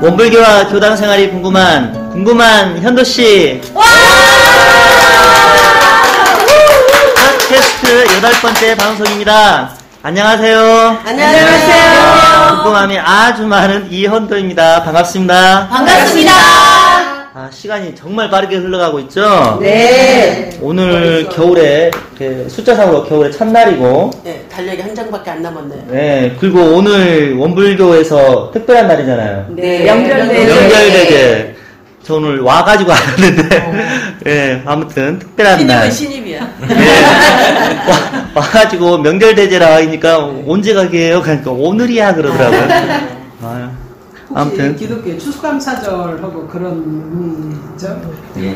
원불교와 교당 생활이 궁금한 현도씨. 팟캐스트 8번째 방송입니다. 안녕하세요. 안녕하세요. 궁금함이 아주 많은 이현도입니다. 반갑습니다. 반갑습니다. 시간이 정말 빠르게 흘러가고 있죠? 네. 오늘 겨울에, 숫자상으로 겨울의 첫날이고, 네, 달력이 한 장밖에 안 남았네요. 네, 그리고 오늘 원불교에서 특별한 날이잖아요. 네, 명절대제. 저 오늘 와가지고 알았는데, 네, 아무튼 특별한 날. 신입이야. 네, 와가지고 명절대제라 하니까 언제 가게요? 그러니까 오늘이야 그러더라고요. 아무튼 기독교 추수감사절하고 그런 네,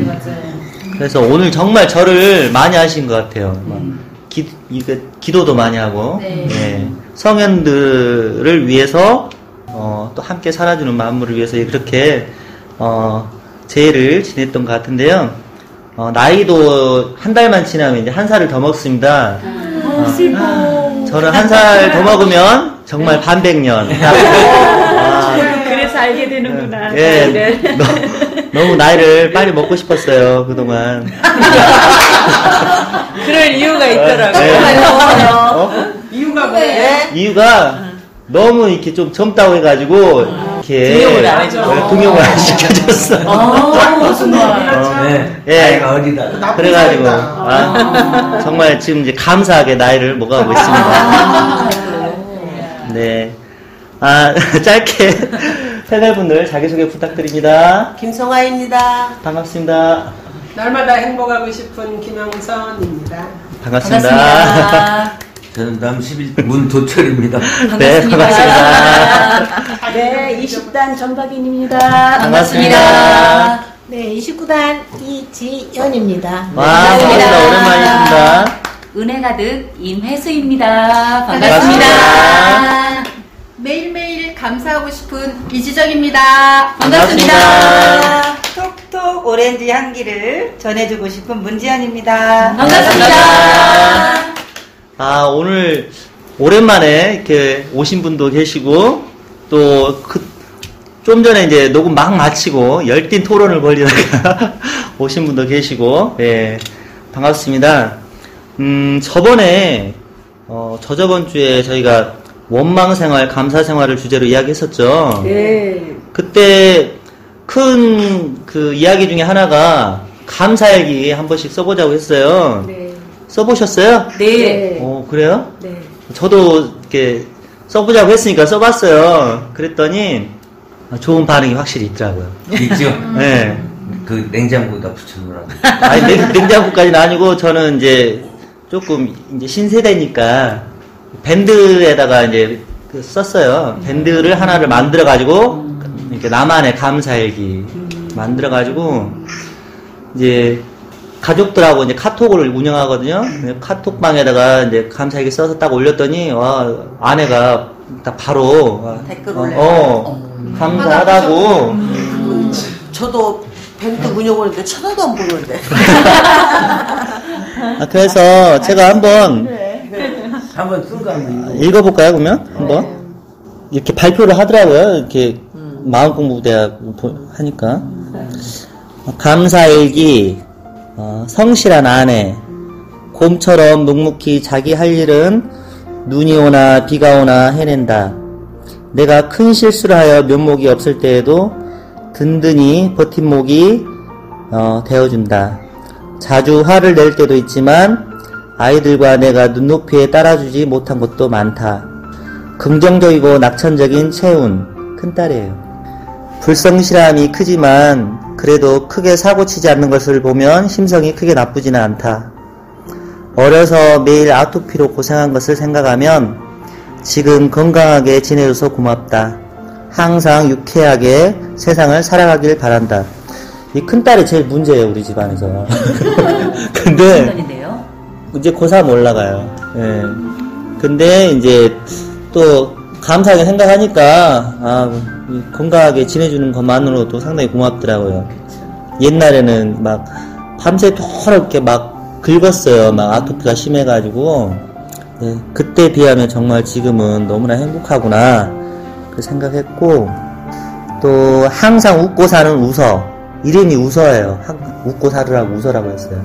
맞아요. 그래서 오늘 정말 절을 많이 하신 것 같아요. 기도도 많이 하고, 네, 성현들을 위해서 또 함께 살아주는 만물을 위해서 그렇게 제를 지냈던 것 같은데요. 나이도 한 달만 지나면 이제 한 살을 더 먹습니다. 저는 한 살 더 먹으면 정말 반백년. 그래서 알게 되는구나. 예, 너무 나이를 빨리 먹고 싶었어요, 그동안. 그럴 이유가 있더라고요. 네. 이유가 뭐예요? 이유가 너무 이렇게 좀 젊다고 해가지고, 이렇게. 등용을 안 시켜줬어. 무슨 네. 예. 나이가 어리다. 그래가지고, 정말 지금 이제 감사하게 나이를 먹어가고 있습니다. 네. 짧게 패널분들 자기소개 부탁드립니다. 김성아입니다. 반갑습니다. 날마다 행복하고 싶은 김영선입니다. 반갑습니다. 저는 다음 11 문도철입니다. 네, 반갑습니다. 네, 20단 전박인입니다. 반갑습니다. 네, 29단 이지연입니다. 와, 반갑습니다. 오랜만이십니다. 은혜 가득 임혜수입니다. 반갑습니다. 매일매일 감사하고 싶은 이지정입니다. 반갑습니다. 톡톡 오렌지 향기를 전해주고 싶은 문지연입니다. 반갑습니다. 오늘 오랜만에 이렇게 오신 분도 계시고, 또 좀 전에 이제 녹음 막 마치고 열띤 토론을 벌이다가 오신 분도 계시고, 네, 반갑습니다. 저번에, 저저번 주에 저희가 원망생활, 감사생활을 주제로 이야기했었죠. 네. 그때 큰 그 이야기 중에 하나가 감사일기 한 번씩 써보자고 했어요. 네. 써보셨어요? 네. 그래요? 네. 저도 이렇게 써보자고 했으니까 써봤어요. 그랬더니 좋은 반응이 확실히 있더라고요. 있죠? 네. 그 냉장고에다 붙여놓으라고. 아니, 냉장고까지는 아니고 저는 이제 조금 이제 신세대니까 밴드에다가 이제 썼어요. 밴드를 하나를 만들어가지고 이렇게 나만의 감사일기 만들어가지고 이제 가족들하고 이제 카톡을 운영하거든요. 카톡방에다가 이제 감사일기 써서 딱 올렸더니 아내가 딱 바로 댓글 올려요. 감사하다고. 저도 밴드 운영을 했는데 쳐다도 안 보는데. 그래서 제가 한번 한번 쓴 거 한번 읽어볼까요, 그러면? 한번? 이렇게 발표를 하더라고요. 이렇게 마음공부대학 하니까. 감사일기, 성실한 아내, 곰처럼 묵묵히 자기 할 일은 눈이 오나 비가 오나 해낸다. 내가 큰 실수를 하여 면목이 없을 때에도 든든히 버팀목이 되어준다. 자주 화를 낼 때도 있지만 아이들과 내가 눈높이에 따라주지 못한 것도 많다. 긍정적이고 낙천적인 채운 큰딸이에요. 불성실함이 크지만 그래도 크게 사고치지 않는 것을 보면 심성이 크게 나쁘지는 않다. 어려서 매일 아토피로 고생한 것을 생각하면 지금 건강하게 지내줘서 고맙다. 항상 유쾌하게 세상을 살아가길 바란다. 이 큰딸이 제일 문제예요, 우리 집안에서. 근데 이제 고3 올라가요. 예. 근데 이제 또 감사하게 생각하니까 건강하게 지내주는 것만으로도 상당히 고맙더라고요. 옛날에는 막 밤새도록 이렇게 막 긁었어요. 막 아토피가 심해가지고. 그때 비하면 정말 지금은 너무나 행복하구나 그 생각했고, 또 항상 웃고 사는 웃어. 이름이 웃어예요. 웃고 살으라고 웃어라고 했어요.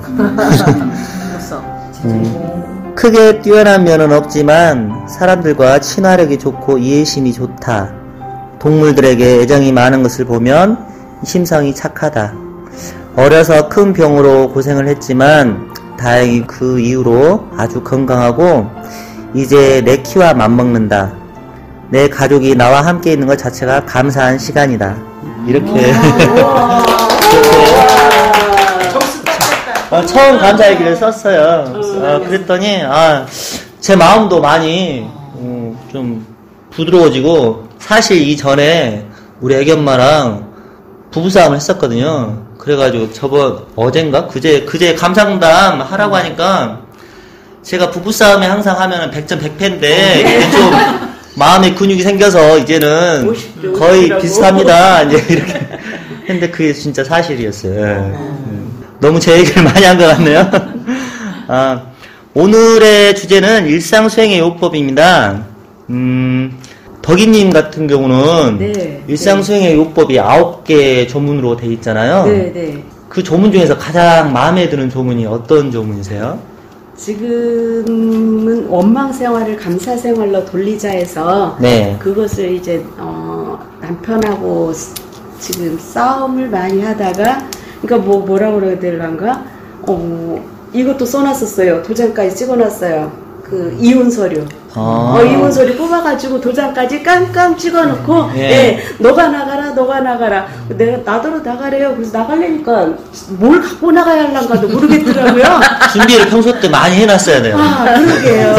크게 뛰어난 면은 없지만 사람들과 친화력이 좋고 이해심이 좋다. 동물들에게 애정이 많은 것을 보면 심성이 착하다. 어려서 큰 병으로 고생을 했지만 다행히 그 이후로 아주 건강하고 이제 내 키와 맞먹는다. 내 가족이 나와 함께 있는 것 자체가 감사한 시간이다. 이렇게 처음 감사 얘기를 썼어요. 그랬더니 제 마음도 많이 좀 부드러워지고, 사실 이전에 우리 애기 엄마랑 부부싸움을 했었거든요. 그래가지고 어젠가 그제 감상담 하라고 하니까 제가 부부싸움에 항상 하면은 100점 100패인데 이제 좀 마음의 근육이 생겨서 이제는 50, 거의 비슷합니다. 이제 이렇게 했는데 그게 진짜 사실이었어요. 너무 제 얘기를 많이 한 것 같네요. 오늘의 주제는 일상수행의 요법입니다. 덕이님 같은 경우는 네, 일상수행의 요법이 9개 조문으로 돼 있잖아요. 네. 그 조문 중에서 가장 마음에 드는 조문이 어떤 조문이세요? 지금은 원망생활을 감사생활로 돌리자 해서 네. 그것을 이제 남편하고 지금 싸움을 많이 하다가, 그러니까 뭐라고 그래야 되려는가? 이것도 써놨었어요. 도장까지 찍어놨어요. 그 이혼 서류. 이혼 서류 뽑아가지고 도장까지 깜깜 찍어놓고, 너가 나가라. 나더러 나가래요. 그래서 나가려니까 뭘 갖고 나가야 할란가도 모르겠더라고요. 준비를 평소 때 많이 해놨어야 돼요. 그러게요.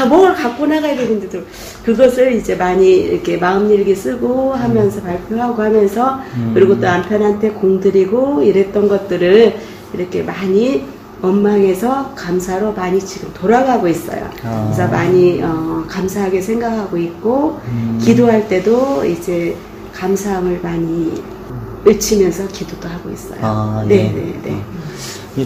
뭘 갖고 나가야 되는데도 그것을 이제 많이 이렇게 마음일기 쓰고 하면서 발표하고 하면서, 그리고 또 남편한테 공드리고 이랬던 것들을 이렇게 많이 원망해서 감사로 많이 지금 돌아가고 있어요. 그래서 많이 감사하게 생각하고 있고, 기도할 때도 이제 감사함을 많이 외치면서 기도도 하고 있어요. 네.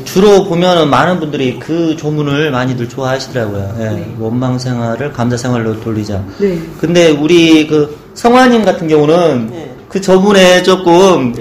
주로 보면은 많은 분들이 그 조문을 많이들 좋아하시더라고요. 네. 원망 생활을 감사 생활로 돌리자. 네. 근데 우리 그 성화님 같은 경우는 그 조문에 조금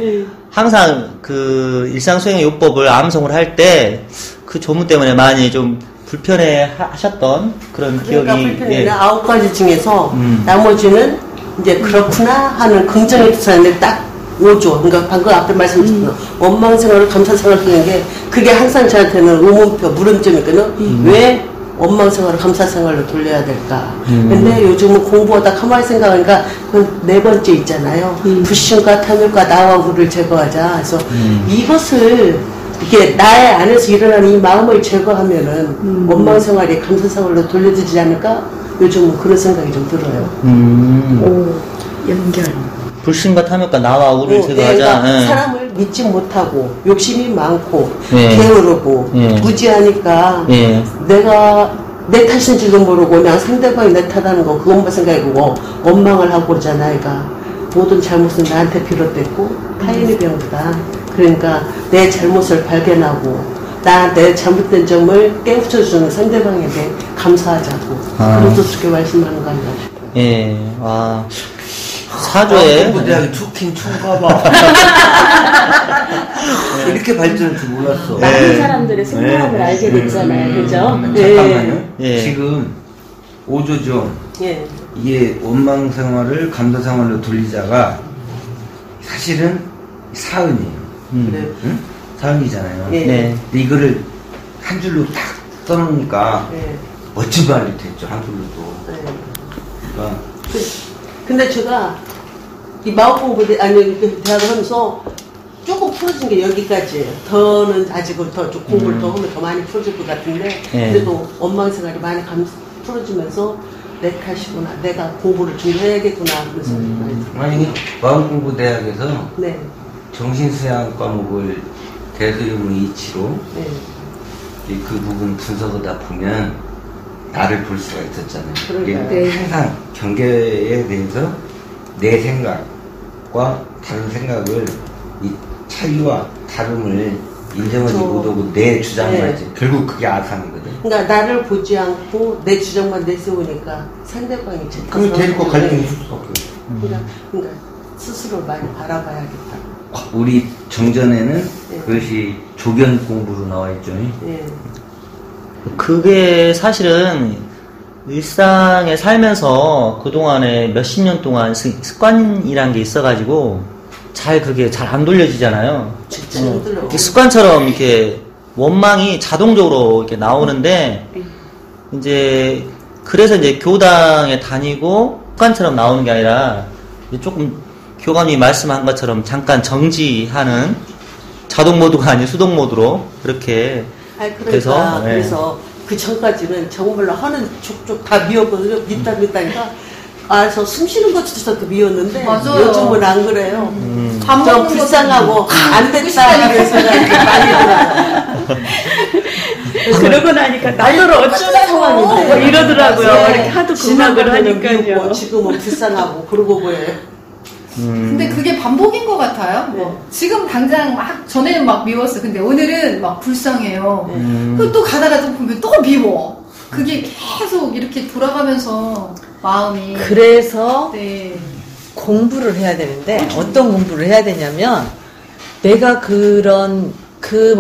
항상 그 일상수행의 요법을 암송을 할 때 그 조문 때문에 많이 좀 불편해 하셨던 그런 그러니까 기억이. 불편해는 9가지 중에서 나머지는 이제 그렇구나 하는 긍정의 뜻을 딱 5조. 그러니까 방금 앞에 말씀드린 원망생활을 감사생활을 하는 게 그게 항상 저한테는 의문표, 물음점이거든요. 왜 원망생활을 감사생활로 돌려야 될까? 근데 요즘은 공부하다 가만히 생각하니까 그 4번째 있잖아요. 불신과 탐욕과 나와 우를 제거하자. 그래서 이것을 이게 나의 안에서 일어나는 이 마음을 제거하면은 원망생활이 감사생활로 돌려지지 않을까? 요즘은 그런 생각이 좀 들어요. 연결. 불신과 탐욕과 나와 우를 제거하자. 그러니까 사람을 믿지 못하고 욕심이 많고 네. 게으르고 무지하니까 내가 내 탓인지도 모르고 그냥 상대방이 내 탓하는 거 그것만 생각하고 원망을 하고 그러잖아. 그러니까 모든 잘못은 나한테 비롯됐고 타인의 병이다. 그러니까 내 잘못을 발견하고 내 잘못된 점을 깨우쳐주는 상대방에게 감사하자고 그런 뜻으로 말씀하는 거 아닌가 싶어요. 사조에 공부대학이 투킹 퉁가봐. 이렇게 발전할 줄 몰랐어. 많은 사람들의 속마음을 알게 됐잖아요. 그죠? 잠깐만요. 지금 5조죠. 이게 원망생활을 감사생활로 돌리자가 사실은 사은이에요. 응? 사은이잖아요. 근데 이거를 한 줄로 딱 써놓으니까 멋진 말이 됐죠. 한 줄로도. 그러니까 근데 제가 이 마음공부 대학을 하면서 조금 풀어진 게 여기까지예요. 더는 아직은 더 공부를 더 하면 더 많이 풀어질 것 같은데 그래도 원망생활이 많이 풀어지면서 내 탓이구나. 내가 공부를 좀 해야겠구나. 하면서 만약에 마음공부 대학에서 정신수양 과목을 대소유무 이치로 그 부분 분석하다 보면 나를 볼 수가 있었잖아요. 항상 경계에 대해서 내 생각과 다른 생각을 이 차이와 다름을 인정하지 못하고 내 주장만 하지. 결국 그게 아상이거든. 그러니까 나를 보지 않고 내 주장만 내세우니까 상대방이 그럼 데리고 갈등이 있을 수밖에 없어. 그러니까 스스로 많이 바라봐야겠다. 우리 정전에는 그것이 조견 공부로 나와 있죠. 그게 사실은 일상에 살면서 그동안에 몇십 년 동안 습관이란 게 있어가지고 그게 잘 안 돌려지잖아요. 습관처럼 이렇게 원망이 자동적으로 이렇게 나오는데, 이제, 그래서 이제 교당에 다니고 습관처럼 나오는 게 아니라, 이제 조금 교감님이 말씀한 것처럼 잠깐 정지하는 자동 모드가 아닌 수동 모드로 그렇게 그러니까, 그래서 그 전까지는 정말로 하는 족족 다 미웠거든요. 믿다니까. 그래서 숨 쉬는 것조차도 미웠는데, 맞아요. 요즘은 안 그래요. 밥 좀 먹는 불쌍하고, 안 됐다 그래서 많이 들어요. 그러고 나니까 나더러 어쩌나 상황인데 뭐 이러더라고요. 이렇게 하도 공감을 하니까요. 지금은 불쌍하고 그러고 보여요. 근데 그게 반복인 것 같아요. 지금 당장 전에는 막 미웠어. 근데 오늘은 막 불쌍해요. 그리고 또 가다가 또 보면 또 미워. 그게 계속 이렇게 돌아가면서 마음이. 그래서 공부를 해야 되는데 어떤 공부를 해야 되냐면 내가 그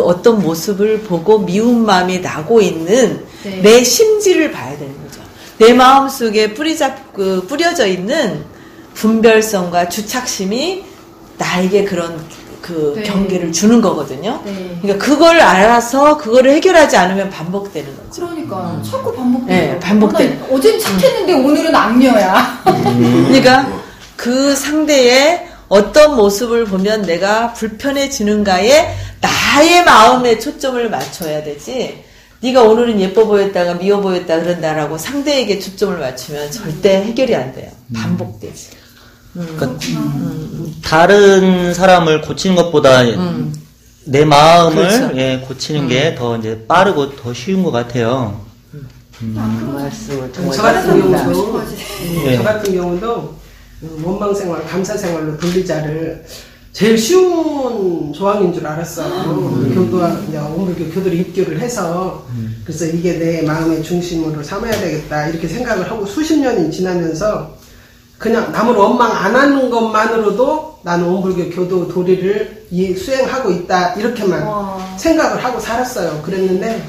어떤 모습을 보고 미운 마음이 나고 있는 내 심지를 봐야 되는 거죠. 내 마음속에 뿌려져 있는 분별성과 주착심이 나에게 그런 경계를 주는 거거든요. 그러니까 그걸 알아서 그거를 해결하지 않으면 반복되는 거죠. 그러니까 자꾸 반복돼요. 반복돼. 어젠 착했는데 오늘은 악녀야. 그러니까 그 상대의 어떤 모습을 보면 내가 불편해지는가에 나의 마음에 초점을 맞춰야 되지. 네가 오늘은 예뻐 보였다가 미워 보였다 그런다라고 상대에게 초점을 맞추면 절대 해결이 안 돼요. 반복되지. 그러니까 다른 사람을 고치는 것보다 내 마음을 고치는 게 더 이제 빠르고 더 쉬운 것 같아요. 그 말씀을 정말 저 같은 경우도 원망 생활, 감사 생활로 돌리자를 제일 쉬운 조항인 줄 알았어요. 교도와 오물교 교도를 입교를 해서 그래서 이게 내 마음의 중심으로 삼아야 되겠다 이렇게 생각을 하고 수십 년이 지나면서 그냥 남을 원망 안 하는 것만으로도 나는 원불교 교도 도리를 수행하고 있다 이렇게만 생각을 하고 살았어요. 그랬는데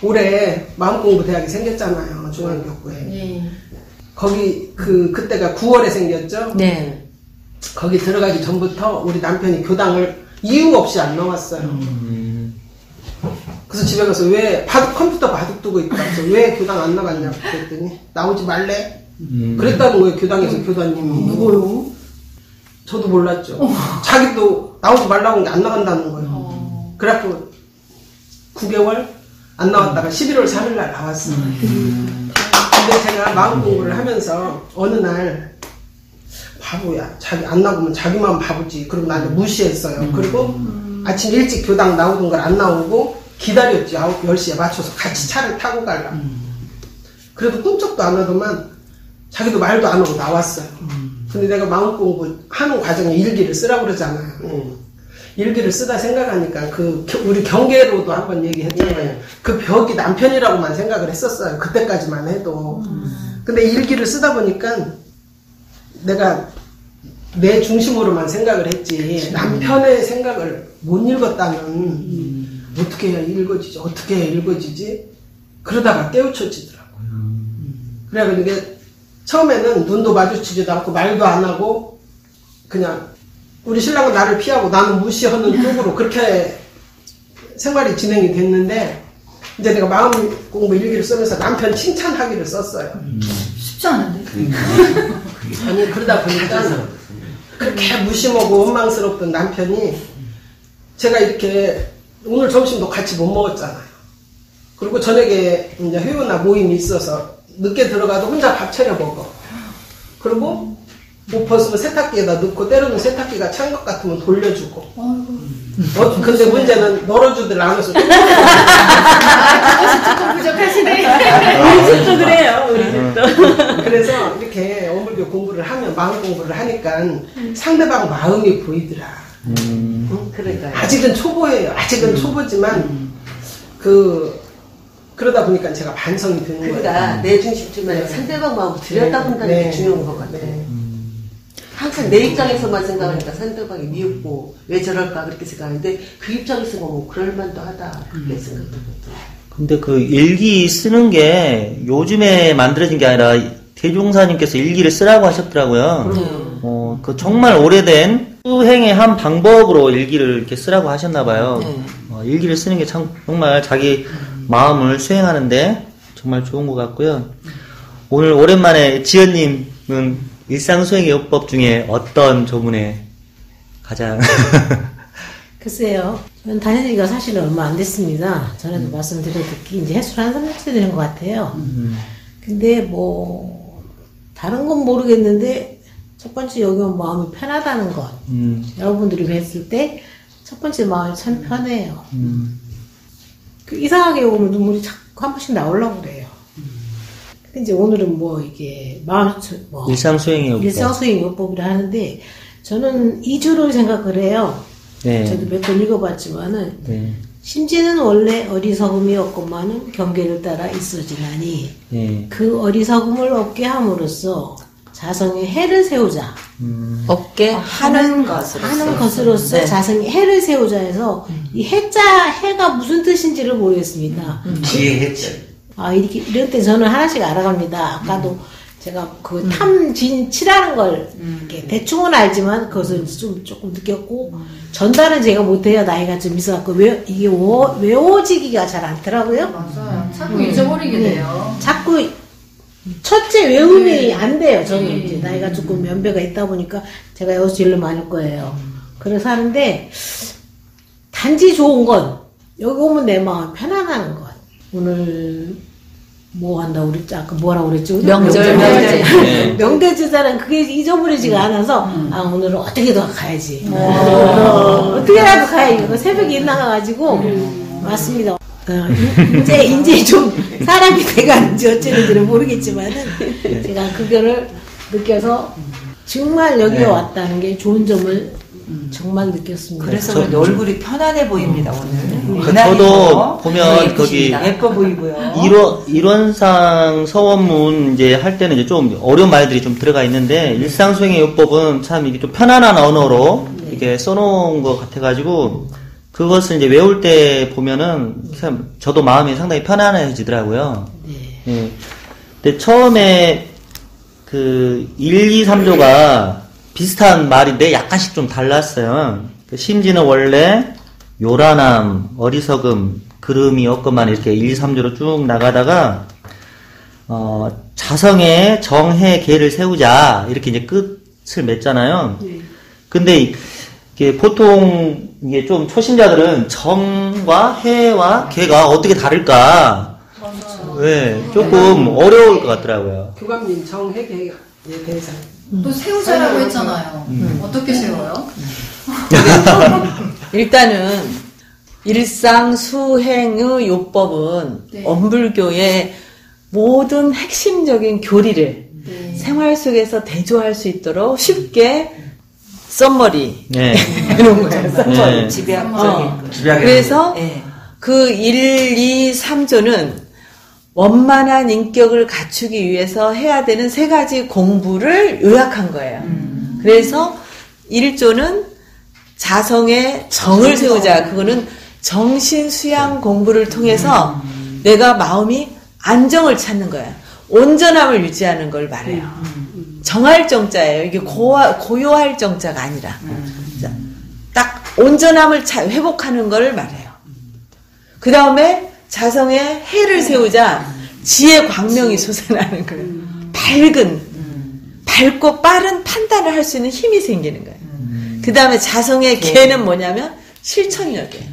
올해 마음공부대학이 생겼잖아요. 중앙교구에. 거기 그때가 9월에 생겼죠. 네. 거기 들어가기 전부터 우리 남편이 교당을 이유 없이 안 나왔어요. 그래서 집에 가서 왜 컴퓨터 바둑 두고 있다. 그래서 왜 교당 안 나갔냐고 그랬더니 나오지 말래. 그랬다는 거예요. 교당에서 교단님이. 누구요? 저도 몰랐죠. 자기도 나오지 말라고 하는데 안 나간다는 거예요. 그래갖고 9개월 안 나왔다가 11월 3일 날 나왔어요. 근데 제가 마음 공부를 하면서 어느 날 바보야. 자기 안 나오면 자기만 바보지. 그리고 나는 무시했어요. 그리고 아침 일찍 교당 나오던 걸 안 나오고 기다렸지. 10시에 맞춰서 같이 차를 타고 가려고. 그래도 꿈쩍도 안 하더만 자기도 말도 안 하고 나왔어요. 근데 내가 마음 공부 하는 과정에 일기를 쓰라고 그러잖아요. 일기를 쓰다 생각하니까 우리 경계로도 한번 얘기했잖아요. 그 벽이 남편이라고만 생각을 했었어요. 그때까지만 해도. 근데 일기를 쓰다 보니까 내가 내 중심으로만 생각을 했지 남편의 생각을 못 읽었다면 어떻게 해야 읽어지지? 그러다가 깨우쳐지더라고요. 그래가지고 이게 처음에는 눈도 마주치지도 않고 말도 안 하고 그냥 우리 신랑은 나를 피하고 나는 무시하는 쪽으로 그렇게 생활이 진행이 됐는데 이제 내가 마음 공부 일기를 쓰면서 남편 칭찬하기를 썼어요. 쉽지 않은데? 아니 그러다 보니까 그렇게 무심하고 원망스럽던 남편이 제가 이렇게 오늘 점심도 같이 못 먹었잖아요. 그리고 저녁에 이제 회의나 모임이 있어서 늦게 들어가도 혼자 밥 차려 먹어. 그리고 옷 벗으면 세탁기에다 넣고 때로는 세탁기가 찬 것 같으면 돌려주고. 근데 문제는 널어주들 않아서 조금 부족하시네. 우리 집도 그래요. 우리 집도. 그래서 이렇게 어물교 공부를 하면 마음 공부를 하니까 상대방 마음이 보이더라. 그러니까요. 아직은 초보예요. 아직은 초보지만 그러다 보니까 제가 반성이 드는 거예요. 그러니까 내 중심쯤에 상대방 마음 들여다본다는 게 중요한 것 같아요. 항상 내 입장에서만 생각하니까 상대방이 미흡고 왜 저럴까 그렇게 생각하는데 그 입장에서 보면 그럴만도 하다 그렇게 생각하거든요. 근데 그 일기 쓰는 게 요즘에 만들어진 게 아니라 대종사님께서 일기를 쓰라고 하셨더라고요. 그 정말 오래된 수행의 한 방법으로 일기를 이렇게 쓰라고 하셨나봐요. 일기를 쓰는 게 정말 자기 마음을 수행하는데 정말 좋은 것 같고요. 오늘 오랜만에 지연님은 일상수행의 요법 중에 어떤 조문에 가장 글쎄요. 저는 다닌 지가 사실은 얼마 안 됐습니다. 전에도 말씀드렸듯이 이제 해수를 한 3년째 되는 것 같아요. 근데 뭐 다른 건 모르겠는데 첫 번째 여기 오면 마음이 편하다는 것. 여러분들이 뵀을 때 첫 번째 마음이 참 편해요. 그 이상하게 오면 눈물이 자꾸 한 번씩 나오려고 그래요. 근데 이제 오늘은 뭐 이게 마음 뭐 일상수행의 요법. 일상수행의 요법이라 하는데 저는 2주를 생각을 해요. 네. 저도 몇 번 읽어봤지만은 네. 심지는 원래 어리석음이 없건만은 경계를 따라 있어지나니 네. 그 어리석음을 없게 함으로써 자성의 해를 세우자. 없게 하는 것으로서. 하는 것으로서 네. 자성의 해를 세우자 해서 이 해가 무슨 뜻인지를 모르겠습니다. 지혜 해자. 아, 이럴 때 저는 하나씩 알아갑니다. 아까도 제가 그 탐진치라는 걸 이렇게 대충은 알지만 그것을 조금 느꼈고 전달은 제가 못해요. 나이가 좀 있어갖고 이게 외워지기가 잘 않더라고요. 맞아요. 자꾸 잊어버리게 돼요. 자꾸 첫째 외움이 안 돼요. 저는 이제 나이가 조금 연배가 있다 보니까 제가 여기서 제일 많을 거예요. 그래서 하는데 단지 좋은 건 여기 오면 내 마음 편안한 것. 오늘 뭐 한다고 그랬지? 아까 뭐라고 그랬지? 명절. 네. 명대제자는 그게 잊어버리지가 않아서 아 오늘은 어떻게든 가야지. 어떻게라도 가야지. 새벽에 일 나가가지고 왔습니다. 이제 좀 사람이 돼가는지 어쩌는지는 모르겠지만은 제가 그거를 느껴서 정말 여기에 왔다는 게 좋은 점을 정말 느꼈습니다. 그래서 그런지 얼굴이 편안해 보입니다, 오늘. 저도 보면 거기 예뻐 보이고요. 이론상 서원문 이제 할 때는 이제 좀 어려운 말들이 좀 들어가 있는데 일상수행의 요법은 참 이게 좀 편안한 언어로 이렇게 써놓은 것 같아가지고 그것을 이제 외울 때 보면은 참 저도 마음이 상당히 편안해지더라고요. 예. 근데 처음에 그 1, 2, 3조가 비슷한 말인데 약간씩 좀 달랐어요. 심지는 원래 요란함, 어리석음, 그름이 없건만 이렇게 1, 2, 3조로 쭉 나가다가 자성의 정해 계를 세우자 이렇게 이제 끝을 맺잖아요. 근데 이게 보통 이게 좀 초심자들은 정과 해와 계가 어떻게 다를까? 네, 조금 어려울 것 같더라고요. 교감님 정해계 대상. 또 세우자라고 했잖아요. 어떻게 세워요? 일단은 일상수행의 요법은 엄불교의 모든 핵심적인 교리를 생활 속에서 대조할 수 있도록 쉽게 썸머리 해놓은 거예요. 썸머리. 집약적인. 그래서 그 1, 2, 3조는 원만한 인격을 갖추기 위해서 해야 되는 3가지 공부를 요약한 거예요. 그래서 1조는 자성의 정을 세우자. 그거는 정신수양 공부를 통해서 내가 마음이 안정을 찾는 거예요. 온전함을 유지하는 걸 말해요. 정할 정자예요. 이게 고요할 정자가 아니라. 딱 온전함을 회복하는 걸 말해요. 그 다음에 자성의 해를 세우자 지혜 광명이 솟아나는 거예요. 밝고 빠른 판단을 할 수 있는 힘이 생기는 거예요. 그 다음에 자성의 계는 뭐냐면 실천력이에요.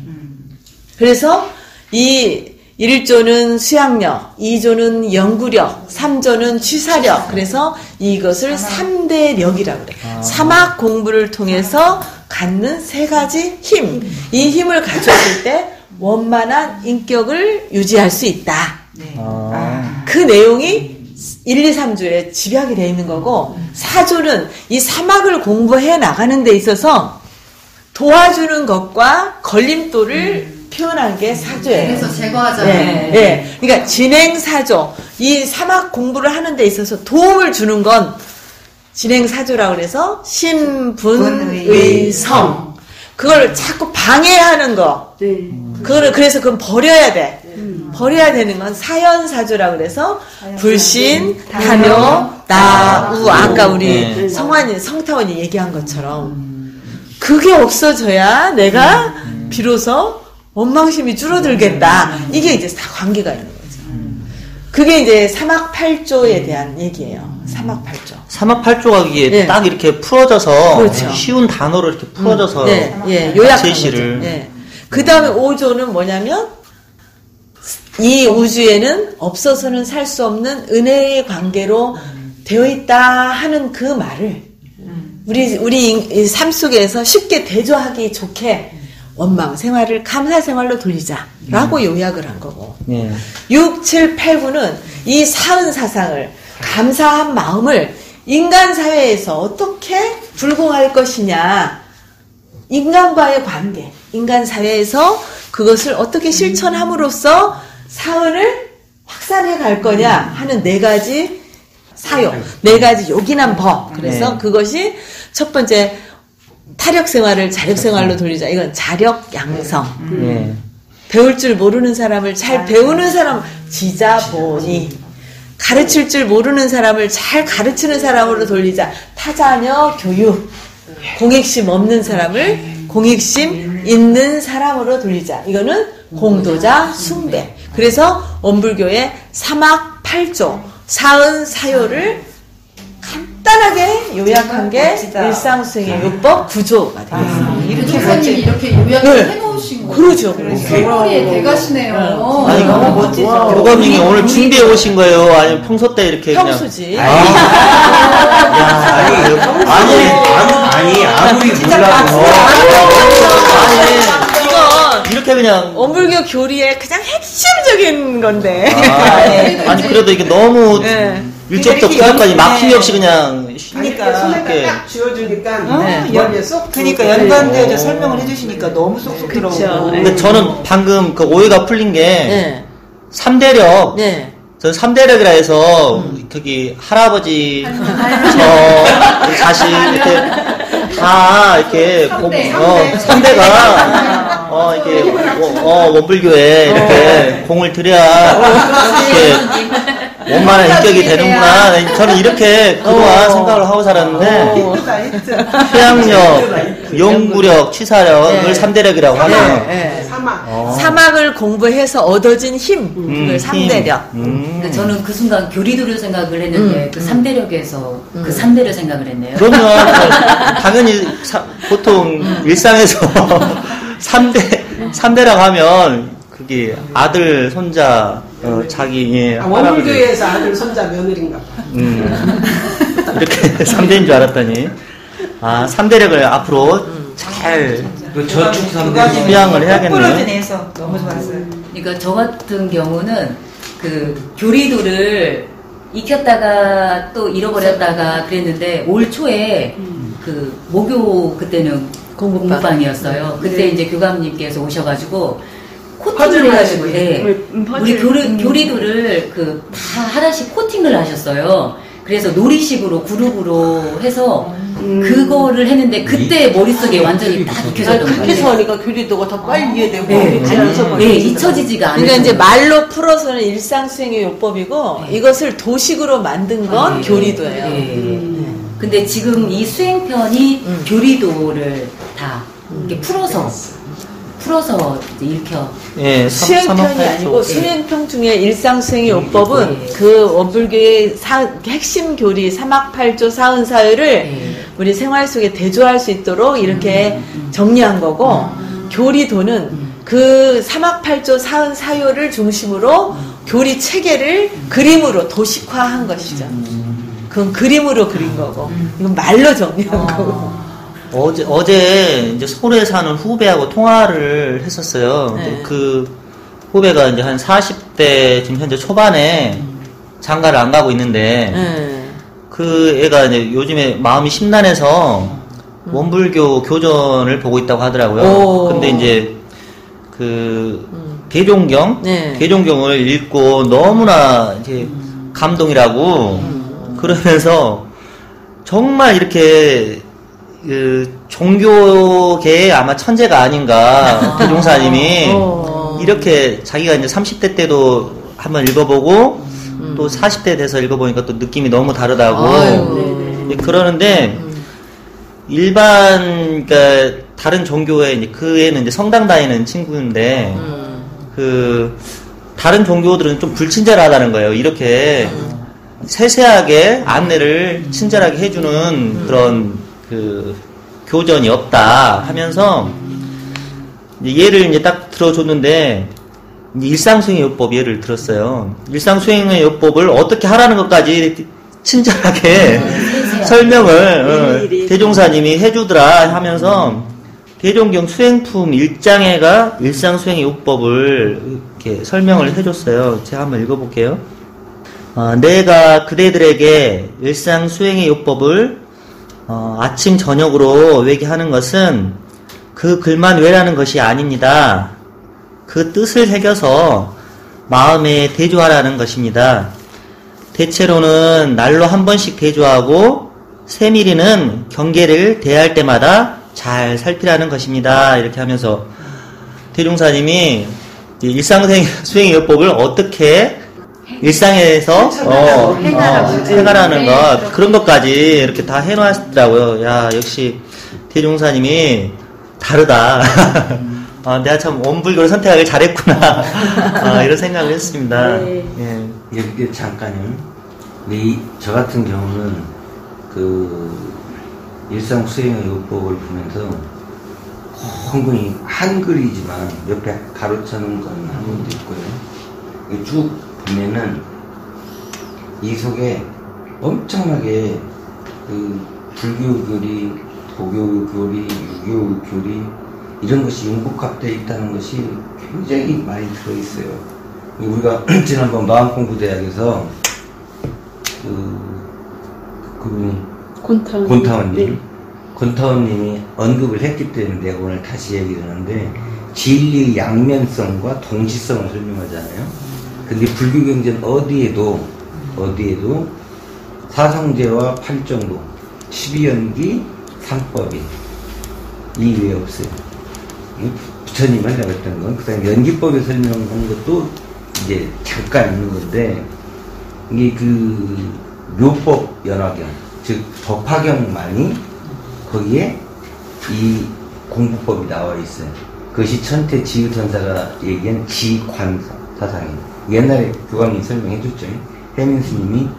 그래서 이 1조는 수양력, 2조는 연구력, 3조는 취사력. 그래서 이것을 3대 력이라고 그래요. 사막 공부를 통해서 갖는 3가지 힘. 이 힘을 가졌을 때 원만한 인격을 유지할 수 있다. 그 내용이 1, 2, 3조에 집약이 되어 있는 거고 4조는 이 사막을 공부해 나가는 데 있어서 도와주는 것과 걸림돌을 표현한 게 4조예요. 그래서 제거하잖아요. 네. 그러니까 진행 4조. 이 사막 공부를 하는 데 있어서 도움을 주는 건 진행사조라고 그래서 신분의성. 그걸 자꾸 방해하는 거. 그거를 그래서 그건 버려야 돼. 버려야 되는 건 사연사조라고 그래서 불신, 탐욕, 나우 아까 우리 성타원이 얘기한 것처럼 그게 없어져야 내가 비로소 원망심이 줄어들겠다. 이게 이제 다 관계가 있는 거죠. 그게 이제 사막팔조에 대한 얘기예요. 사막팔조. 사막팔조가 이게 딱 이렇게 풀어져서 그렇죠. 쉬운 단어로 이렇게 풀어져서 요약한 제시를. 거죠. 그 다음에 5조는 뭐냐면 이 우주에는 없어서는 살 수 없는 은혜의 관계로 되어 있다 하는 그 말을 우리 삶 속에서 쉽게 대조하기 좋게 원망 생활을 감사 생활로 돌리자라고 요약을 한 거고 6, 7, 8, 9는 이 사은 사상을 감사한 마음을 인간 사회에서 어떻게 불공할 것이냐 인간과의 관계 인간 사회에서 그것을 어떻게 실천함으로써 사은을 확산해 갈 거냐 하는 4가지 사요, 4가지 요긴한 법. 그래서 그것이 첫 번째 타력 생활을 자력 생활로 돌리자. 이건 자력 양성. 배울 줄 모르는 사람을 잘 배우는 사람 지자보니. 가르칠 줄 모르는 사람을 잘 가르치는 사람으로 돌리자. 타자녀 교육. 공익심 없는 사람을 공익심 있는 사람으로 돌리자. 이거는 공도자 숭배. 그래서 원불교의 사막팔조 사은 사요를 간단하게 요약한 게 일상수행의 요법 구조가 되겠습니다. 이렇게 목사님이 이렇게 요약을 해놓으신 거예요. 그러죠. 세월의 대가시네요. 아니, 너무 멋지죠. 교감님이 오늘 준비해 오신 거예요? 아니면 평소 때 이렇게 평소지. 아니 아무리 몰라도 이렇게 그냥 원불교 교리의 그냥 핵심적인 건데. 아니 그래도 이게 너무 일적부터 구조까지 막힘이 없이 그냥 그러니까 손에다 딱 쥐어주니까 머리에 쏙. 그러니까 연관되어서 설명을 해주시니까 너무 쏙쏙 들어오고. 근데 저는 방금 그 오해가 풀린 게 3대력. 저는 3대력이라 해서 저기 할아버지 저 자식 이렇게 다 이렇게 3대가 이렇게 원불교에 이렇게 공을 들여야 이렇게 원만한 인격이 되는구나. 저는 이렇게 그동안 생각을 하고 살았는데 해양력, 연구력, 취사력을 3대력이라고 하네요. 사막을 공부해서 얻어진 힘, 그걸 3대력. 그러니까 저는 그 순간 교리도를 생각을 했는데 그 3대력에서 그 3대를 생각을 했네요. 그러면 당연히 보통 일상에서 3대라고 하면 그게 아들, 손자, 자기 원불교에서 아들, 손자, 며느리인가 봐. 이렇게 3대인 줄 알았더니 3대력을 앞으로 잘 저축 3대 수양을 해야겠네요. 부러지네서 너무 좋았어요. 그러니까 저 같은 경우는 그 교리도를 익혔다가 또 잃어버렸다가 그랬는데 올 초에 그 목요 그때는 공부방이었어요. 그때 이제 교감님께서 오셔가지고 코팅을 해가지고 우리 교리도를 그 다 하나씩 코팅을 하셨어요. 그래서 놀이식으로 그룹으로 해서 그거를 했는데 그때 머릿속에 완전히 딱 익혀졌던 거예요. 그렇게 해서 하니까 교리도가 더 빨리 이해되고 잊혀지지가 않아요. 그러니까 이제 말로 풀어서는 일상수행의 요법이고 이것을 도식으로 만든 건 교리도예요. 근데 지금 이 수행편이 교리도를 다 이렇게 풀어서 이제 읽혀. 수행편이 아니고 수행편 중에 일상수행의 요법은 그 원불교의 핵심 교리 사막팔조 사은사유를 우리 생활 속에 대조할 수 있도록 이렇게 정리한 거고 교리도는 그 사막팔조 사은사유를 중심으로 교리 체계를 그림으로 도식화한 것이죠. 그건 그림으로 그린 거고 이건 말로 정리한 거고. 어제 이제 서울에 사는 후배하고 통화를 했었어요. 그 후배가 이제 한 40대 지금 현재 초반에 장가를 안 가고 있는데 그 애가 이제 요즘에 마음이 심란해서 원불교 교전을 보고 있다고 하더라고요. 근데 이제 그 개종경을 읽고 너무나 이제 감동이라고 그러면서 정말 이렇게 종교계의 아마 천재가 아닌가 대종사님이 이렇게 자기가 이제 30대 때도 한번 읽어보고 또 40대 돼서 읽어보니까 또 느낌이 너무 다르다고 그러는데 일반 그러니까 다른 종교에 이제 그 애는 이제 성당 다니는 친구인데 그 다른 종교들은 좀 불친절하다는 거예요. 이렇게 세세하게 안내를 친절하게 해주는 그런 그 교전이 없다 하면서 이제 예를 이제 딱 들어줬는데 이제 일상수행의 요법 예를 들었어요. 일상수행의 요법을 어떻게 하라는 것까지 친절하게 설명을 대종사님이 해주더라 하면서 대종경 수행품 1장에가 일상수행의 요법을 이렇게 설명을 해줬어요. 제가 한번 읽어볼게요. 내가 그대들에게 일상수행의 요법을 아침 저녁으로 외게하는 것은 그 글만 외라는 것이 아닙니다. 그 뜻을 새겨서 마음에 대조하라는 것입니다. 대체로는 날로 한 번씩 대조하고 세밀히는 경계를 대할 때마다 잘 살피라는 것입니다. 이렇게 하면서 대종사님이 일상수행의 요법을 어떻게 일상에서 해가라는 것 그런 것까지 이렇게 다 해놓았더라고요. 야 역시 대종사님이 다르다. 내가 참 원불교를 선택하길 잘했구나. 이런 생각을 했습니다. 예. 이렇게 잠깐요. 저 같은 경우는 그 일상수행의 요법을 보면서 콩콩이 한글이지만 옆에 가로쳐놓은 건 한문도 있고요. 쭉 보면은 이 속에 엄청나게 그 불교 교리, 도교 교리, 유교 교리 이런 것이 융복합되어 있다는 것이 굉장히 많이 들어있어요. 우리가 지난번 마음공부대학에서 권타원님이 언급을 했기 때문에 내가 오늘 다시 얘기를 하는데 진리의 양면성과 동시성을 설명하잖아요. 근데 불교 경전 어디에도 사성제와 팔정로, 12연기, 삼법이 이 외에 없어요. 부처님은 내가 했던 건, 그 다음에 연기법에 설명한 것도 이제 잠깐 있는 건데, 이게 그 묘법 연화경, 즉 법화경만이 거기에 이 공부법이 나와 있어요. 그것이 천태 지유선사가 얘기한 지관사상이에요. 옛날에 교감이 설명해 줬죠. 혜민 스님이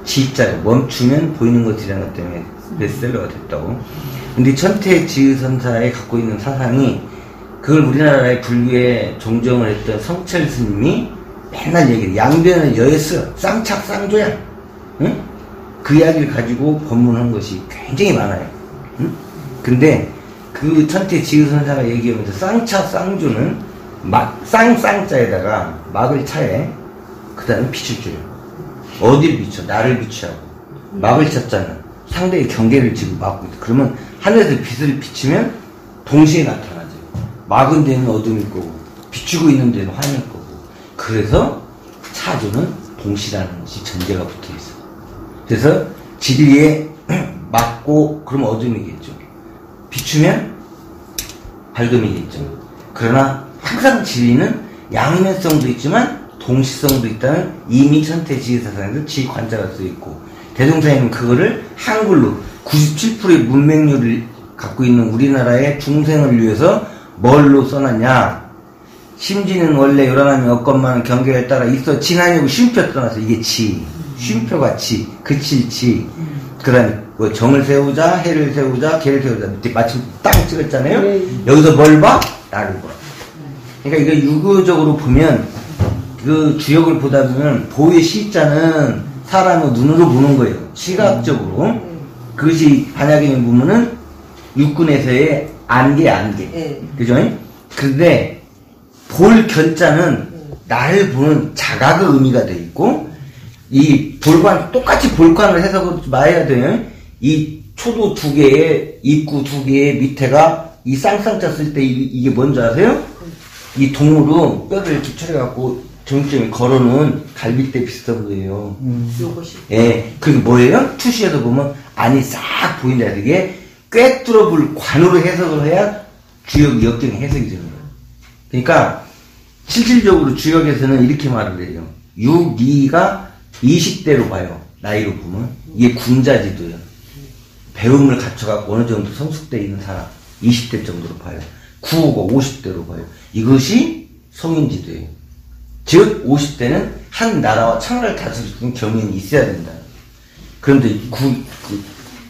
지자가 멈추면 보이는 것이라는 것 때문에 베스트셀러가 됐다고. 근데 천태 지유선사에 갖고 있는 사상이 그걸 우리나라의 불교에 종정을 했던 성철 스님이 맨날 얘기해요. 양변은 여였어. 쌍착쌍조야. 응? 그 이야기를 가지고 법문한 것이 굉장히 많아요. 응? 근데 그 천태 지유선사가 얘기하면서 쌍착쌍조는 쌍쌍자에다가 막을 차에 그 다음에 빛을 줘요. 어디를 비춰? 나를 비추하고. 막을 쳤잖아. 상대의 경계를 지금 막고 있어. 그러면 하늘에서 빛을 비치면 동시에 나타나죠. 막은 데는 어둠일 거고 비추고 있는 데는 화면일 거고. 그래서 차조는 동시라는 것이 전제가 붙어 있어. 그래서 진리에 막고 그러면 어둠이겠죠. 비추면 밝음이겠죠. 그러나 항상 진리는 양면성도 있지만 동시성도 있다는 이미 천태 지혜사상에서 지관자가 써있고, 대종사님은 그거를 한글로 97%의 문맹률을 갖고 있는 우리나라의 중생을 위해서 뭘로 써놨냐. 심지는 원래 요란함이 없건만 경계에 따라 있어 진하냐고 쉼표 떠나서 이게 지. 쉼표가 지. 그칠 지. 그 다음에 뭐 정을 세우자, 해를 세우자, 개를 세우자. 마침 땅 찍었잖아요. 여기서 뭘 봐? 나를 봐. 그러니까 이거 유교적으로 보면 그 주역을 보다 보면 보의 시자는 사람의 눈으로 보는 거예요. 시각적으로. 그것이 반야경에 보면은 육군에서의 안개. 그죠? 근데 볼 견자는 나를 보는 자각의 의미가 돼 있고, 이 볼관, 똑같이 볼관을 해석을 마해야 돼요. 이 초도 두 개에, 입구 두 개의 밑에가 이 쌍쌍자 쓸 때 이게 뭔지 아세요? 이 동으로 뼈를 이렇게 처리해갖고 정점이 걸어놓은 갈빗대 비슷한 거예요. 요것이. 예, 그게 뭐예요? 투시에서 보면 안이 싹 보인다. 이게 꿰뚫어볼 관으로 해석을 해야 주역, 역경 해석이 되는 거예요. 그러니까 실질적으로 주역에서는 이렇게 말을 해요. 6, 2가 20대로 봐요. 나이로 보면. 이게 군자지도예요. 배움을 갖춰갖고 어느 정도 성숙되어 있는 사람. 20대 정도로 봐요. 9가 50대로 봐요. 이것이 성인지도예요. 즉 50대는 한 나라와 천하를 다스리는 경륜이 있어야 된다. 그런데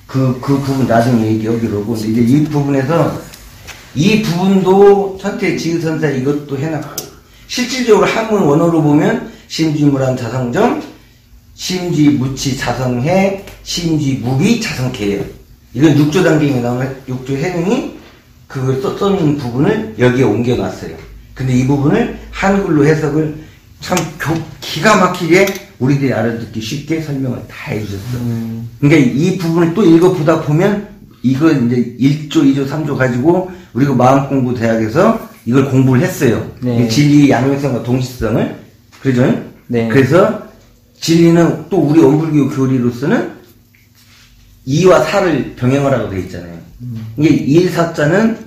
그 부분 나중에 얘기하기로 하고 이제 이 부분에서 이 부분도 천태 지읒선사 이것도 해놨고 실질적으로 한문 원어로 보면 심지무란 자성정, 심지무치 자성해, 심지무비 자성계예요. 이건 6조 단계에 나오는 6조 해능이 그걸 써놓은 부분을 여기에 옮겨놨어요. 근데 이 부분을 한글로 해석을 참 기가 막히게 우리들이 알아듣기 쉽게 설명을 다 해주셨어. 그러니까 이 부분을 또 읽어보다 보면 이거 이제 1조, 2조, 3조 가지고 우리가 마음공부 대학에서 이걸 공부를 했어요. 네. 진리 양면성과 동시성을. 그러죠? 네. 그래서 진리는 또 우리 원불교 교리로서는 2와 4를 병행하라고 되어 있잖아요. 이게 1, 4자는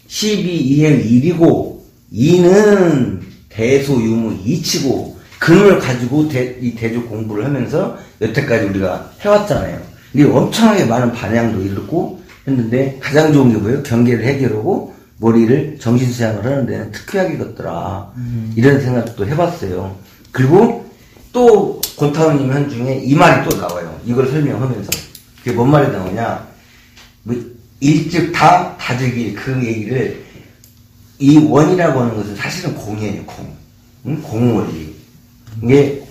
12, 2행 1이고 2는 대소, 유무, 이치고 근을 가지고 이 대조 공부를 하면서 여태까지 우리가 해왔잖아요. 근데 엄청나게 많은 반향도 일었고 했는데 가장 좋은 게 뭐예요? 경계를 해결하고 머리를 정신수양을 하는 데는 특효약이겠더라. 이런 생각도 해봤어요. 그리고 또 권타우님 한 중에 이 말이 또 나와요. 이걸 설명하면서. 그게 뭔 말이 나오냐. 뭐 일즉 다, 다즉일 그 얘기를 이 원이라고 하는 것은 사실은 공이에요. 공. 공원리. 이게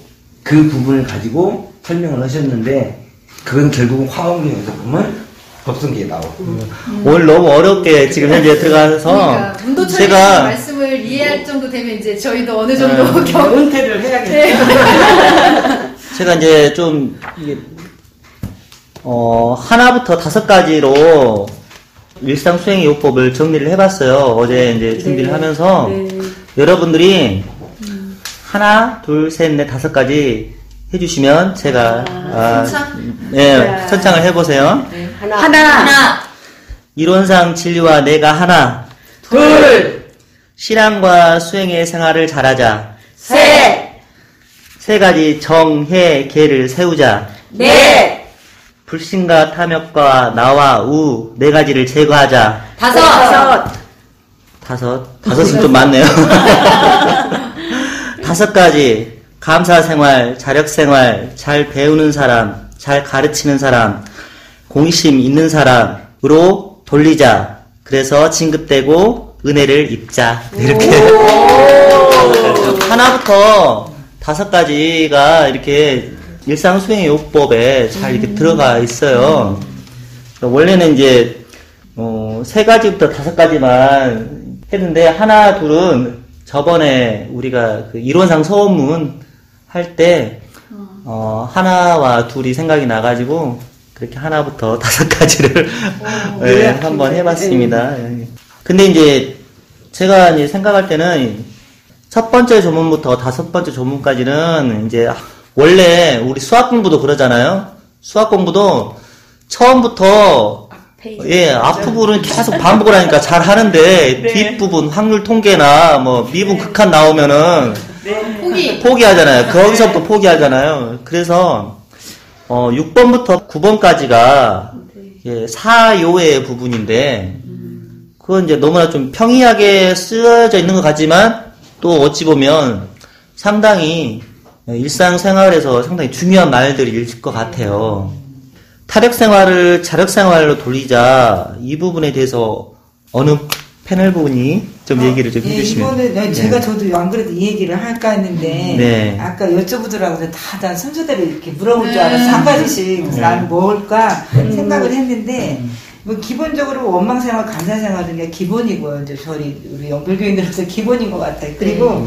그 부분을 가지고 설명을 하셨는데 그건 결국은 화엄경에서 보면 법성기에 나오고. 오늘 너무 어렵게 지금 현재 들어가서 그러니까 문도철님 말씀을 이해할 정도 되면 이제 저희도 어느 정도 은퇴를 해야겠다. 제가 이제 좀 이게 하나부터 5가지로 일상 수행의 요법을 정리를 해봤어요. 어제 이제 준비를 하면서 여러분들이 하나, 둘, 셋, 넷, 5가지 해주시면 제가 선창을 해보세요. 네. 하나. 이론상 진리와 내가 하나. 둘. 신앙과 수행의 생활을 잘하자. 셋. 3가지 정, 해, 계를 세우자. 넷. 불신과 탐욕과 나와 우 4가지를 제거하자. 다섯은 좀 많네요. 5가지 감사생활, 자력생활, 잘 배우는 사람, 잘 가르치는 사람, 공심 있는 사람으로 돌리자. 그래서 진급되고 은혜를 입자. 이렇게 하나부터 5가지가 이렇게 일상 수행의 요법에 잘 이렇게 들어가 있어요. 원래는 이제 3가지부터 5가지만 했는데 하나, 둘은 저번에 우리가 그 이론상 소원문 할 때 하나와 둘이 생각이 나가지고 그렇게 하나부터 5가지를 한번 해봤습니다. 근데 이제 제가 이제 생각할 때는 첫 번째 조문부터 5번째 조문까지는 이제 원래 우리 수학 공부도 그러잖아요. 수학 공부도 처음부터 앞부분은 계속 반복을 하니까 잘 하는데 뒷부분 확률 통계나 뭐 미분 극한 나오면은 포기하잖아요. 거기서부터 포기하잖아요. 그래서 6번부터 9번까지가 사요의 부분인데 그건 이제 너무나 좀 평이하게 쓰여져 있는 것 같지만 또 어찌 보면 상당히 일상생활에서 상당히 중요한 말들일 것 같아요. 타력생활을 자력생활로 돌리자. 이 부분에 대해서 어느 패널 분이 좀 얘기를 좀 해주시면. 이거는 제가 저도 안 그래도 이 얘기를 할까 했는데 아까 여쭤보더라고요. 난 순서대로 이렇게 물어볼 줄 알았어. 한 가지씩. 그래서 나는 뭘까 생각을 했는데 뭐 기본적으로 원망생활, 감사생활은 게 기본이고요. 이제 우리 영불교인들로서 기본인 것 같아요. 그리고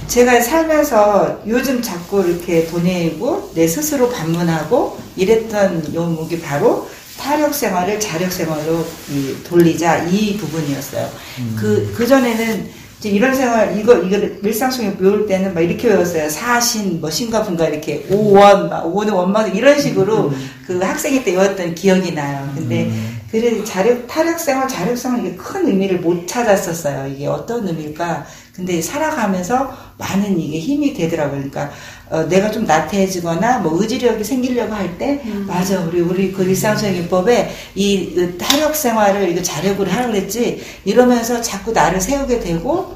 제가 살면서 요즘 자꾸 이렇게 보내고 내 스스로 반문하고 이랬던 요목이 바로 타력생활을 자력생활로 돌리자 이 부분이었어요. 그 전에는 이제 이런 생활, 이거를 일상 속에 배울 때는 막 이렇게 배웠어요. 사신, 뭐, 신과 분과 이렇게, 오원, 막, 오는 원망, 이런 식으로 그 학생회 때 외웠던 기억이 나요. 근데, 그래, 타력생활, 자력생활, 이게 큰 의미를 못 찾았었어요. 이게 어떤 의미일까? 근데 살아가면서 많은 이게 힘이 되더라고요. 그러니까, 내가 좀 나태해지거나 뭐 의지력이 생기려고 할 때, 맞아, 우리 그 일상수행요법에 이 타력 생활을 이거 자력으로 하라고 그랬지, 이러면서 자꾸 나를 세우게 되고,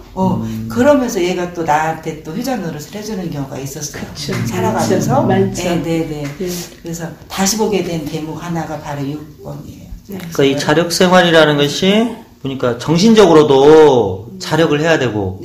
그러면서 얘가 또 나한테 또 회전 노릇을 해주는 경우가 있었어요. 그쵸. 살아가면서. 많죠. 네. 그래서 다시 보게 된 대목 하나가 바로 6번이에요. 그러니까 이 자력 생활이라는 것이 보니까 정신적으로도 자력을 해야 되고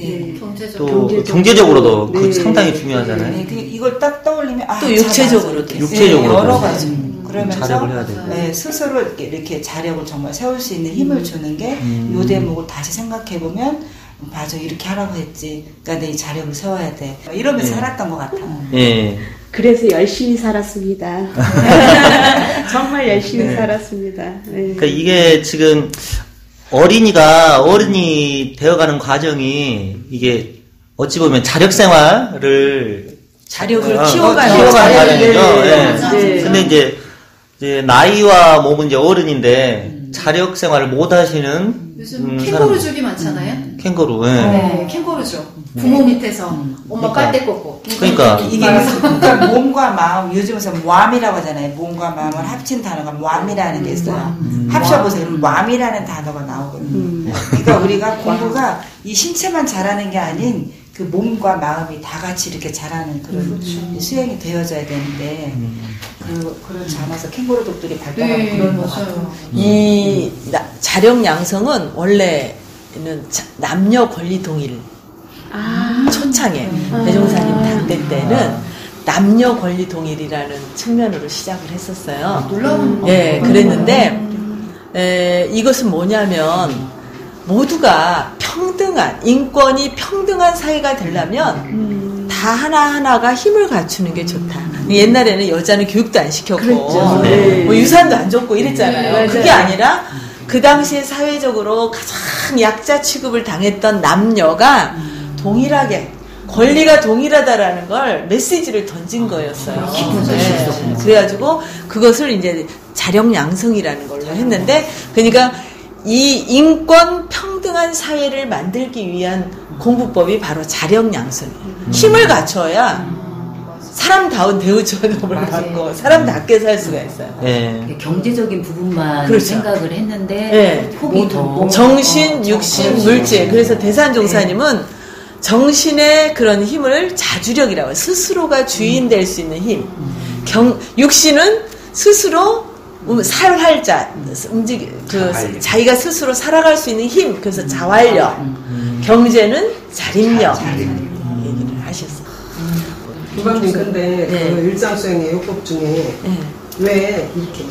또 경제적으로도 그 상당히 중요하잖아요. 네, 이걸 딱 떠올리면 또 육체적으로도 육체적으로 여러 가지. 그러면서 자력을 해야 되고. 네, 스스로 이렇게 자력을 정말 세울 수 있는 힘을 주는 게 이 대목을 다시 생각해 보면 맞아, 이렇게 하라고 했지. 그러니까 내 자력을 세워야 돼. 이러면서 살았던 것 같아요. 예. 그래서 열심히 살았습니다. 정말 열심히 살았습니다. 그러니까 이게 지금 어린이가 어른이 되어가는 과정이 이게 어찌 보면 자력을 키워가는 과정이죠. 예. 근데 이제 나이와 몸은 이제 어른인데 자력 생활을 못 하시는 요즘 캥거루족이 많잖아요. 캥거루. 예. 네, 캥거루족. 부모 밑에서 엄마 빨대 꽂고. 그러니까 이게 그러니까 몸과 마음, 요즘에서 모함이라고 하잖아요. 몸과 마음을 합친 단어가 모함이라는 게 있어요. 합쳐보세요. 그럼 모함이라는 단어가 나오거든요. 그러니까 우리가 공부가 이 신체만 잘하는 게 아닌 그 몸과 마음이 다 같이 이렇게 잘하는 그런 수행이 되어져야 되는데 그런 자마서 캥거루족들이 발달하고 그런 것 같아요. 이 자력 양성은 원래는 남녀 권리 동일. 초창에 대종사님 당대 때는 남녀 권리 동일이라는 측면으로 시작을 했었어요. 예, 그랬는데 이것은 뭐냐면 모두가 평등한 인권이 평등한 사회가 되려면 다 하나하나가 힘을 갖추는 게 좋다. 옛날에는 여자는 교육도 안 시켰고 뭐 유산도 안 줬고 이랬잖아요. 그게 아니라 그 당시에 사회적으로 가장 약자 취급을 당했던 남녀가 동일하게 권리가 동일하다라는 걸 메시지를 던진 거였어요. 네. 그래가지고 그것을 이제 자력 양성이라는 걸로 했는데, 그러니까 이 인권 평등한 사회를 만들기 위한 공부법이 바로 자력 양성이에요. 힘을 갖춰야 사람다운 대우조업을 갖고 사람답게 살 수가 있어요. 네. 경제적인 부분만 그렇죠. 생각을 했는데 폭이 더 정신, 육신, 물질. 그래서 대산종사님은 정신의 그런 힘을 자주력이라고 해요. 스스로가 주인 될 수 있는 힘. 육신은 스스로 살활자, 자기가 스스로 살아갈 수 있는 힘. 그래서 자활력. 경제는 자립력. 얘기를 하셨어요. 교감님, 근데 그 일상수행의 요법 중에 왜 이렇게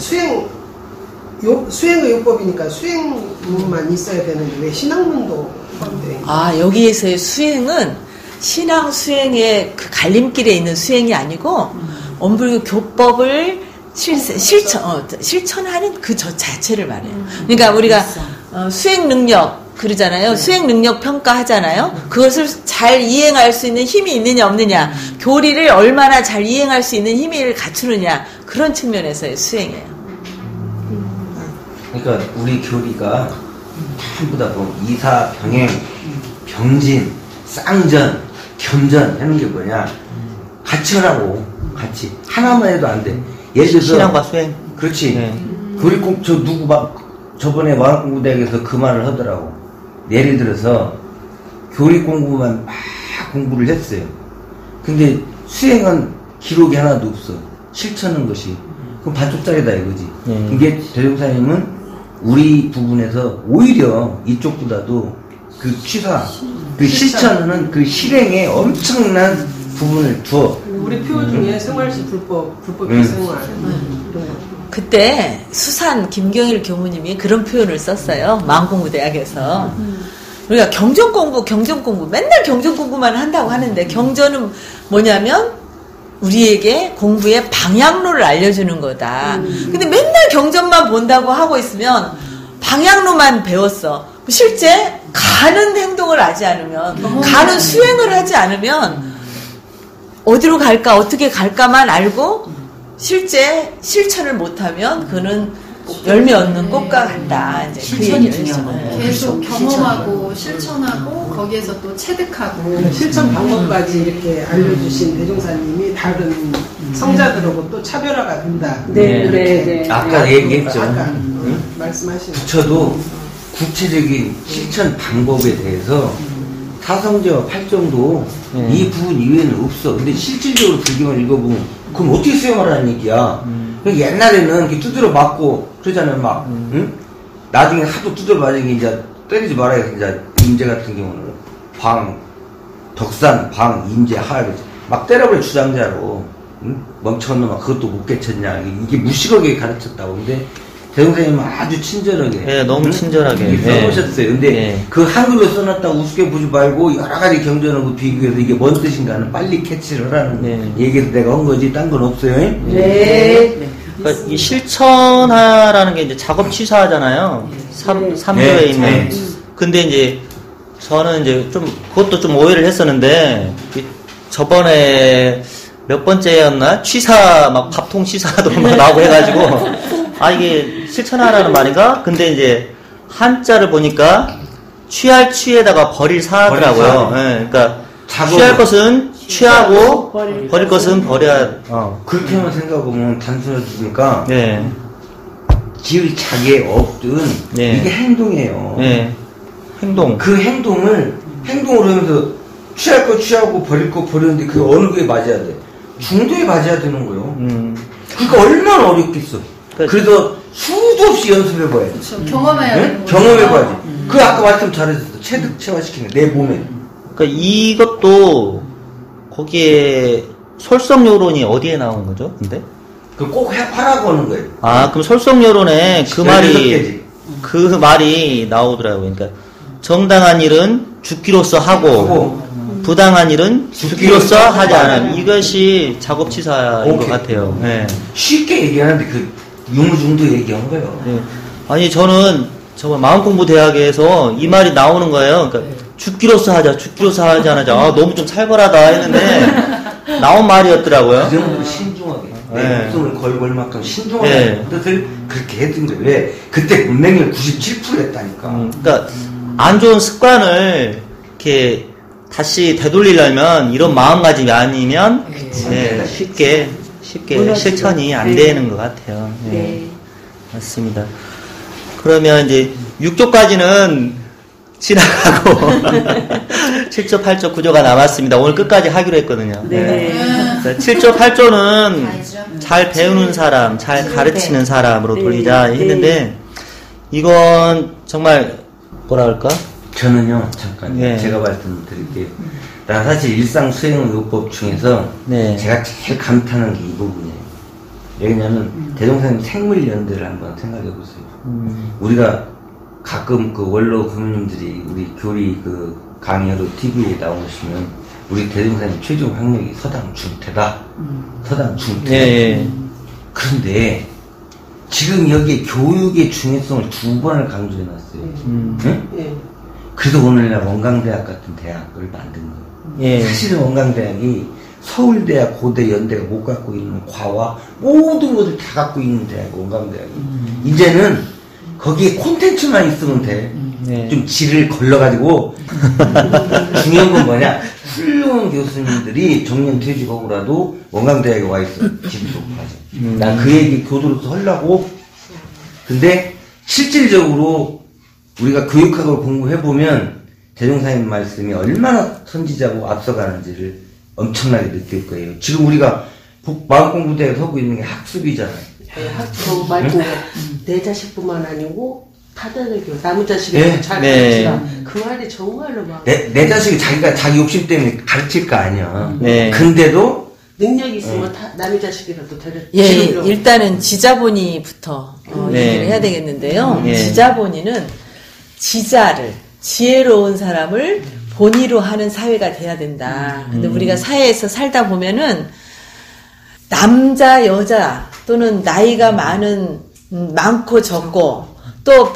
수행의 요법이니까 수행만 있어야 되는데 왜 신학문도 여기에서의 수행은 신앙 수행의 그 갈림길에 있는 수행이 아니고 엄불교 교법을 실천하는 그 자체를 말해요. 그러니까 우리가 수행 능력 그러잖아요. 수행 능력 평가하잖아요. 그것을 잘 이행할 수 있는 힘이 있느냐 없느냐, 교리를 얼마나 잘 이행할 수 있는 힘을 갖추느냐, 그런 측면에서의 수행이에요. 그러니까 우리 교리가 전부 다 뭐 이사, 병행, 병진, 쌍전, 견전 하는 게 뭐냐, 같이 하라고. 같이 하나만 해도 안 돼. 예를 들어서 신앙과 수행. 그렇지. 교리 꼭 저번에 와학공부대학에서 그 말을 하더라고. 예를 들어서 교리 공부만 막 공부를 했어요. 근데 수행은 기록이 하나도 없어. 실천한 것이. 그럼 반쪽짜리다 이거지. 이게 대종사님은 우리 부분에서 오히려 이쪽보다도 그 그 실천하는 그 실행에 엄청난 부분을 두어. 우리 표 중에 생활시 불법의 생활. 그때 수산 김경일 교무님이 그런 표현을 썼어요. 마음공부대학에서. 우리가 경전공부, 맨날 경전공부만 한다고 하는데, 경전은 뭐냐면 우리에게 공부의 방향로를 알려주는 거다. 근데 맨날 경전만 본다고 하고 있으면 방향로만 배웠어. 실제 가는 행동을 하지 않으면, 가는 수행을 하지 않으면 어디로 갈까 어떻게 갈까만 알고 실제 실천을 못하면 그는 열매 얻는 꽃과 같다. 이제 실천이 중요한 거예요. 계속 경험하고 실천하고 거기에서 또 체득하고 실천 방법까지 이렇게 알려주신 대종사님이 다른 성자들하고 또 차별화가 된다. 네. 아까 얘기했죠. 아까 말씀하신 부처도 구체적인 실천 방법에 대해서 사성제와 팔정도 이 부분 이외에는 없어. 근데 실질적으로 불경을 읽어보면 그럼 어떻게 수행하라는 얘기야. 옛날에는 이렇게 두드려 맞고 그러잖아요. 막 응? 나중에 하도 두드려 맞은 게 이제 때리지 말아야 이제 임제 같은 경우는 방, 덕산, 방, 임제, 하 막 때려버려 주장자로 응? 멍청한 놈아 그것도 못 깨쳤냐 이게 무식하게 가르쳤다고. 근데 대종사님은 아주 친절하게 너무 친절하게 써놓으셨어요. 근데 그 한글로 써놨다고 우습게 보지 말고 여러 가지 경전하고 비교해서 이게 뭔 뜻인가는 빨리 캐치를 하라는 얘기를 내가 한 거지 딴 건 없어요. 그러니까 이 실천하라는 게 이제 작업 취사하잖아요. 3조에 있는. 근데 이제 저는 이제 좀 그것도 좀 오해를 했었는데 저번에 몇 번째였나 취사 막 밥통 취사도 막 나오고 해가지고 이게 실천하라는 말인가? 근데 이제 한자를 보니까 취할 취에다가 버릴 사더라고요. 그러니까 취할 것은 취하고 버릴 것은 버려야. 그렇게만 생각하면 단순해지니까 지을 자기의 업든 이게 행동이에요. 행동. 그 행동으로 하면서 취할 거 취하고 버릴 거 버리는데 그게 어느 게 맞아야 돼? 중도에 맞아야 되는 거예요. 그러니까 얼마나 어렵겠어. 그래서 수도 없이 연습해봐야 돼. 그렇죠. 경험해야 되는 거죠. 경험해봐야지. 그 아까 말씀 잘해줬어. 체득체화시키는 내 몸에. 그러니까 이것도 거기에 솔성요론이 어디에 나온 거죠? 근데? 그 꼭 하라고 하는 거예요. 그럼 솔성요론에 그 말이 나오더라고요. 그러니까 정당한 일은 죽기로서 하고 부당한 일은 죽기로서 하지 않음. 이것이 작업치사인 것 같아요. 쉽게 얘기하는데 그 유무중도 얘기한 거예요. 아니 저는 저번 마음공부대학에서 이 말이 나오는 거예요. 그러니까 죽기로서 하자 너무 좀 살벌하다 했는데 나온 말이었더라고요. 그 정도로 신중하게 내 목숨을 걸고 할 만큼 신중하게 뜻을 그렇게 했던 거예요. 왜? 그때 문맹률 97% 했다니까. 그러니까 안 좋은 습관을 이렇게 다시 되돌리려면 이런 마음가짐이 아니면 쉽게 실천이 안 되는 것 같아요. 맞습니다. 그러면 이제 6조까지는 지나가고 7조, 8조, 9조가 남았습니다. 오늘 끝까지 하기로 했거든요. 7조, 8조는 잘 배우는 사람, 잘 가르치는 사람으로 돌리자 했는데 이건 정말 뭐라 그럴까? 저는요 잠깐 제가 말씀드릴게요. 나 사실 일상 수행요법 중에서 제가 제일 감탄한 게 이 부분이에요. 왜냐면 대종사님 생물연대를 한번 생각해 보세요. 우리가 가끔 그 원로 부모님들이 우리 교리 그 강의로 TV에 나오시면 우리 대종사님 최종 학력이 서당 중퇴다. 서당 중퇴. 그런데 지금 여기에 교육의 중요성을 2번을 강조해 놨어요. 그래서 오늘날 원광대학 같은 대학을 만든 거예요. 사실은 원광대학이 서울대학, 고대, 연대가 못 갖고 있는 과와 모든 것을 다 갖고 있는 대학이 원광대학이. 이제는 거기에 콘텐츠만 있으면 돼. 좀 질을 걸러가지고 중요한 건 뭐냐? 훌륭한 교수님들이 정년 퇴직하고라도 원광대학에 와 있어. 집도 가지. 난 그 얘기 교도로서 하려고. 근데 실질적으로 우리가 교육학을 공부해보면 대종사님 말씀이 얼마나 선지자고 앞서가는지를 엄청나게 느낄 거예요. 지금 우리가 마음공부대에 서고 있는 게 학습이잖아요. 학습 말고 내 자식뿐만 아니고 타다들교 남의 자식을 잘 가르치라. 그 말이 정말로 막 내 자식이 자기 욕심 때문에 가르칠 거 아니야. 근데도 능력이 있으면 남의 자식이라도 일단은 지자본이부터 얘기를 해야 되겠는데요. 지자본이는 지자를 지혜로운 사람을 본의로 하는 사회가 돼야 된다. 근데 우리가 사회에서 살다 보면은 남자, 여자 또는 나이가 많고 적고 또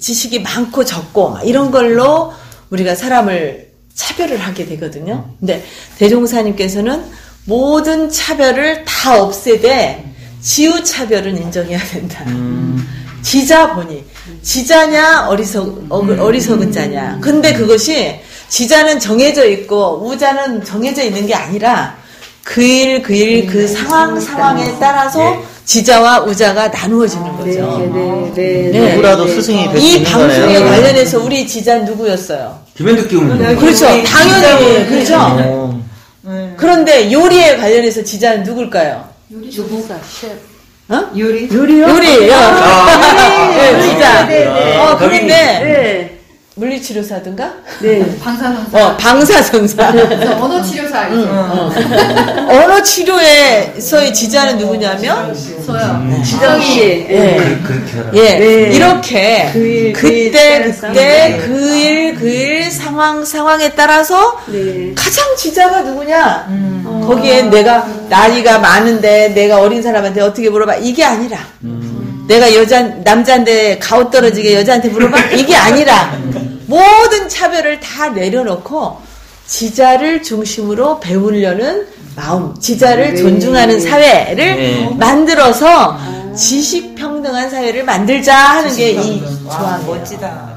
지식이 많고 적고 막 이런 걸로 우리가 사람을 차별을 하게 되거든요. 근데 대종사님께서는 모든 차별을 다 없애되 지우 차별은 인정해야 된다. 지자 보니 지자냐 어리석은 자냐. 근데 그것이 지자는 정해져 있고 우자는 정해져 있는 게 아니라 그 상황에 따라서 지자와 우자가 나누어지는 거죠. 누구라도 스승이 될 수 이 있는 거네요. 방송에 관련해서 우리 지자는 누구였어요? 김현득 교우님. 그렇죠. 당연히 그렇죠. 그런데 요리에 관련해서 지자는 누굴까요? 누구가 셰프. 어? 요리? 요리요? 지자. 네네네. 그런데 물리치료사든가? 네. 방사선사. 방사선사. 언어치료사 알죠? 언어치료에서의 지자는 누구냐면? 저요. 지정씨. 이렇게 그때 그 일 상황에 따라서 가장 지자가 누구냐? 거기에 내가 나이가 많은데 내가 어린 사람한테 어떻게 물어봐? 이게 아니라 내가 남자인데 가오 떨어지게 여자한테 물어봐? 이게 아니라 모든 차별을 다 내려놓고 지자를 중심으로 배우려는 마음, 지자를 존중하는 사회를 만들어서 지식평등한 사회를 만들자 하는 게 이 조항이에요. 멋지다.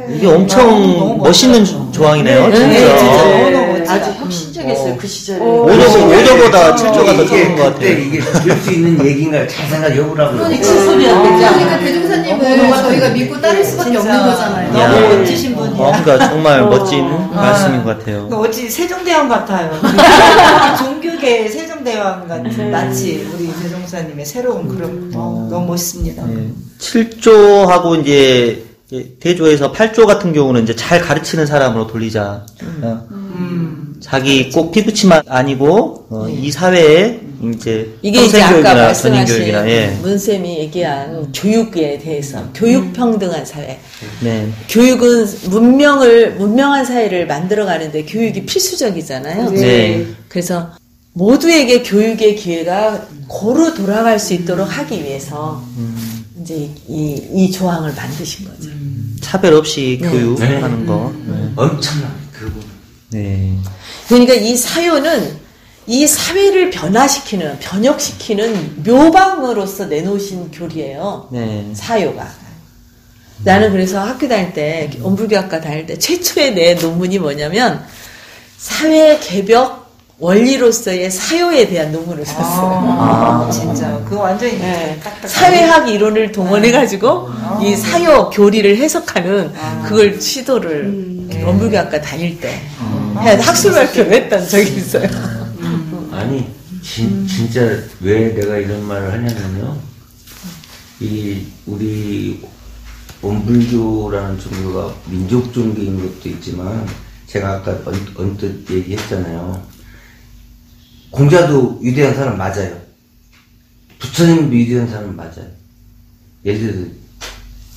이게 엄청 멋있는 조항이네요. 진짜. 아주 혁신적이었어요. 그 시절에. 5조보다 7조가 더 적은 것 같아요. 이게 될 수 있는 얘기인가 잘 생각해보라고요. 그러니까 대종사님을 저희가 믿고 따를 수밖에 없는 거잖아요. 너무 멋지신 분이야. 그러니까 정말 멋진 말씀인 것 같아요. 어찌 세종대왕 같아요. 종교계 세종대왕 같은 마치 우리 대종사님의 새로운 그런 너무 멋있습니다. 7조하고 이제 대조에서 8조 같은 경우는 이제 잘 가르치는 사람으로 돌리자. 자기 꼭 피부치만 아니고 이 사회에 이제 이게 이제 아까 교육이나 말씀하신 문쌤이 얘기한 교육에 대해서 교육 평등한 사회. 교육은 문명한 사회를 만들어가는데 교육이 필수적이잖아요. 그래서 모두에게 교육의 기회가 고루 돌아갈 수 있도록 하기 위해서 이제 이 조항을 만드신 거죠. 차별 없이 교육하는 거. 엄청난 그거. 그러니까 이 사유는 이 사회를 변혁시키는 묘방으로서 내놓으신 교리예요. 사유가. 나는 그래서 학교 다닐 때, 원불교학과 다닐 때 최초의 내 논문이 뭐냐면 사회 개벽 원리로서의 사유에 대한 논문을 썼어요. 진짜. 그거 완전히 사회학 이론을 동원해가지고 이 사유 교리를 해석하는 그걸 시도를 원불교학과 다닐 때 학술 발표를 했던 적이 있어요. 아니 진짜 왜 내가 이런 말을 하냐면요. 우리 원불교라는 종교가 민족 종교인 것도 있지만 제가 아까 언뜻 얘기했잖아요. 공자도 위대한 사람 맞아요. 부처님도 위대한 사람 맞아요. 예를 들어서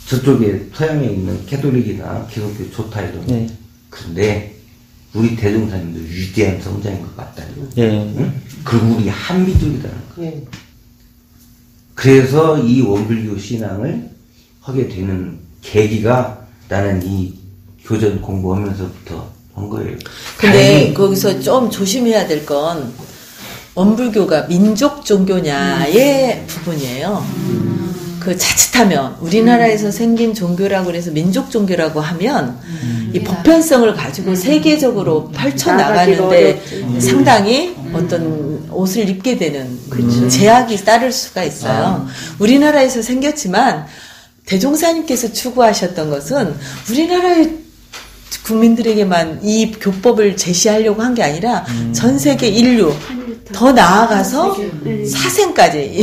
저쪽에 서양에 있는 캐톨릭이나 기독교 좋다 이러면 근데 우리 대종사님도 위대한 성자인 것 같다. 응? 그리고 우리 한미족이라는 거. 그래서 이 원불교 신앙을 하게 되는 계기가 나는 이 교전 공부하면서부터 한 거예요. 근데 거기서 좀 조심해야 될 건 원불교가 민족 종교냐의 부분이에요. 그 자칫하면 우리나라에서 생긴 종교라고 해서 민족 종교라고 하면 이 보편성을 가지고 세계적으로 펼쳐나가는데 상당히 어떤 옷을 입게 되는 제약이 따를 수가 있어요. 우리나라에서 생겼지만 대종사님께서 추구하셨던 것은 우리나라의 국민들에게만 이 교법을 제시하려고 한 게 아니라 전 세계 인류 더 나아가서 사생까지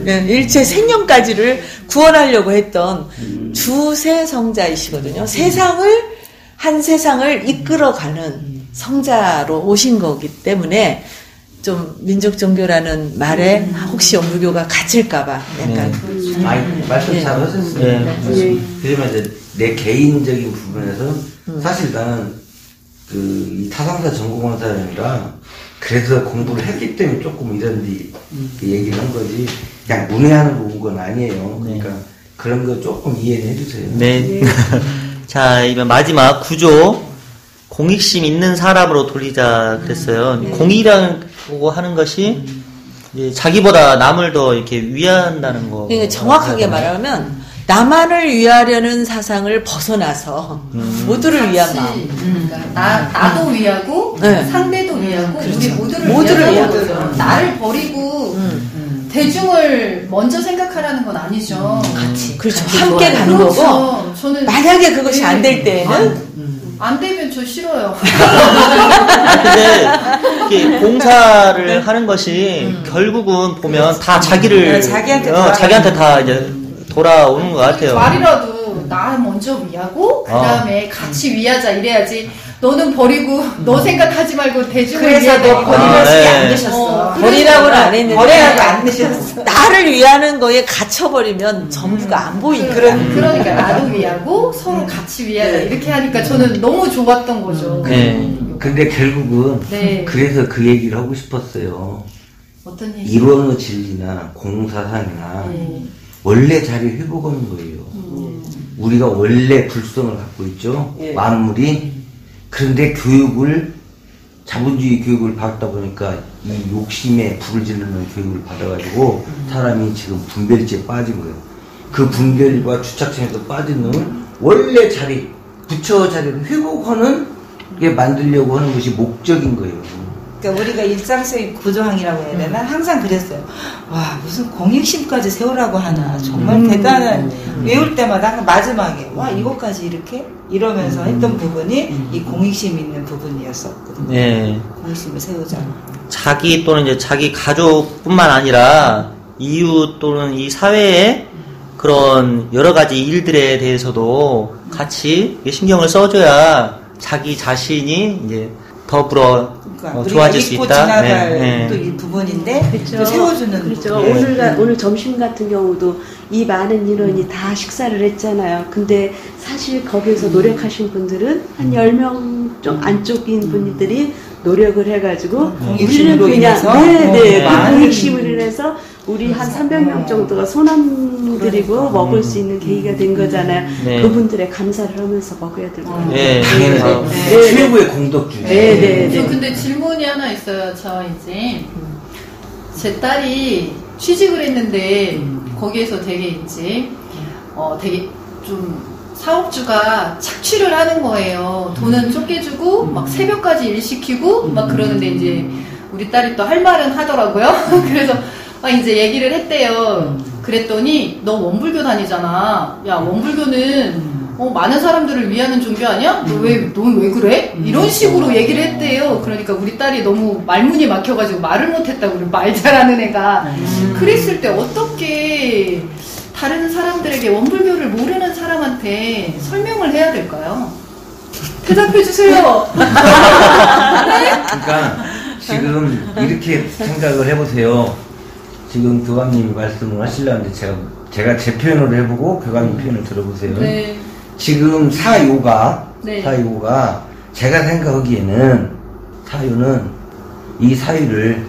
일체 생명까지를 구원하려고 했던 주세 성자이시거든요. 한 세상을 이끌어가는 성자로 오신 거기 때문에 좀 민족 종교라는 말에 혹시 원불교가 갇힐까봐 약간 말씀 잘 하셨어요. 그러면 이제 내 개인적인 부분에서 사실 나는 이 타상사 전공한 사람이라 그래서 공부를 했기 때문에 조금 이런지 얘기를 한 거지 그냥 문외한으로 온 건 아니에요. 그러니까 그런 거 조금 이해를 해주세요. 네. 자, 이번 마지막 구조. 공익심 있는 사람으로 돌리자 그랬어요. 공익이라고 하는 것이 이제 자기보다 남을 더 이렇게 위한다는 거. 그러니까 정확하게 말하면 나만을 위하려는 사상을 벗어나서 모두를 위한 마음. 그러니까 나도 위하고 상대도 위하고 우리 모두를 위하는 거죠. 나를 버리고 대중을 먼저 생각하라는 건 아니죠. 같이. 그렇죠. 함께 가는 거고. 저는 만약에 그것이 안 될 때에는 안 되면 저 싫어요. 근데 이렇게 공사를 하는 것이 결국은 보면 다 자기를 자기한테 다 이제 돌아오는 것 같아요. 말이라도 나 먼저 위하고 그 다음에 같이 위하자 이래야지. 너는 버리고 너 생각하지 말고 대중을 그래서 너 버리라고 네. 안 되셨어. 버리라고는 안 했는데 버리라고 안 되셨어. 나를 위하는 거에 갇혀버리면 전부가 안 보이니까. 그러니까 나도 위하고 서로 같이 위하자 이렇게 하니까 저는 너무 좋았던 거죠. 네. 근데 결국은 네. 그래서 그 얘기를 하고 싶었어요. 어떤 얘기? 이론의 진리나 공사상이나 원래 자리 회복하는 거예요. 우리가 원래 불성을 갖고 있죠. 만물이. 그런데 교육을 자본주의 교육을 받다 보니까 이 욕심에 불을 지르는 교육을 받아가지고 사람이 지금 분별지에 빠진 거예요. 그 분별과 주착성에서 빠진 놈을 원래 자리, 부처 자리를 회복하는 게 만들려고 하는 것이 목적인 거예요. 그러니까 우리가 일상적인 구조항이라고 해야 되나? 항상 그랬어요. 와, 무슨 공익심까지 세우라고 하나. 정말 대단한, 외울 때마다 항상 마지막에, 와, 이것까지 이렇게? 이러면서 했던 부분이 이 공익심 있는 부분이었었거든요. 네. 공익심을 세우자. 자기 또는 이제 자기 가족뿐만 아니라 이웃 또는 이 사회의 그런 여러 가지 일들에 대해서도 같이 신경을 써줘야 자기 자신이 이제 더불어 좋아질 수 있다. 지나갈 또 이 부분인데 그렇죠. 또 세워주는 그렇죠. 부분. 오늘 점심 같은 경우도 이 많은 인원이 다 식사를 했잖아요. 근데 사실 거기에서 노력하신 분들은 한 10명 좀 안쪽인 분들이 노력을 해가지고 우리는 그냥 공익심으로 인해서 우리 한 300명 정도가 손안 들이고 먹을 수 있는 계기가 된 거잖아요. 네. 그분들의 감사를 하면서 먹어야 되거든요. 네. 당연하죠. 최고의 공덕주의. 저 근데 질문이 하나 있어요. 저 이제 제 딸이 취직을 했는데 거기에서 되게 이제 되게 좀 사업주가 착취를 하는 거예요. 돈은 좁게 주고 막 새벽까지 일 시키고 막 그러는데 이제 우리 딸이 또 할 말은 하더라고요. 그래서 막 이제 얘기를 했대요. 그랬더니 너 원불교 다니잖아. 야, 원불교는 많은 사람들을 위하는 종교 아니야? 넌 왜 그래? 이런 식으로 얘기를 했대요. 그러니까 우리 딸이 너무 말문이 막혀가지고 말을 못했다고. 우리 말 잘하는 애가. 그랬을 때 어떻게 다른 사람들에게 원불교를 모르는 사람한테 설명을 해야 될까요? 대답해주세요. 그러니까 지금 이렇게 생각을 해보세요. 지금 교감님이 말씀을 하시려는데 제가 제 표현으로 해보고 교감님 표현을 들어보세요. 네. 지금 사유가 네. 제가 생각하기에는 사유는 이 사유를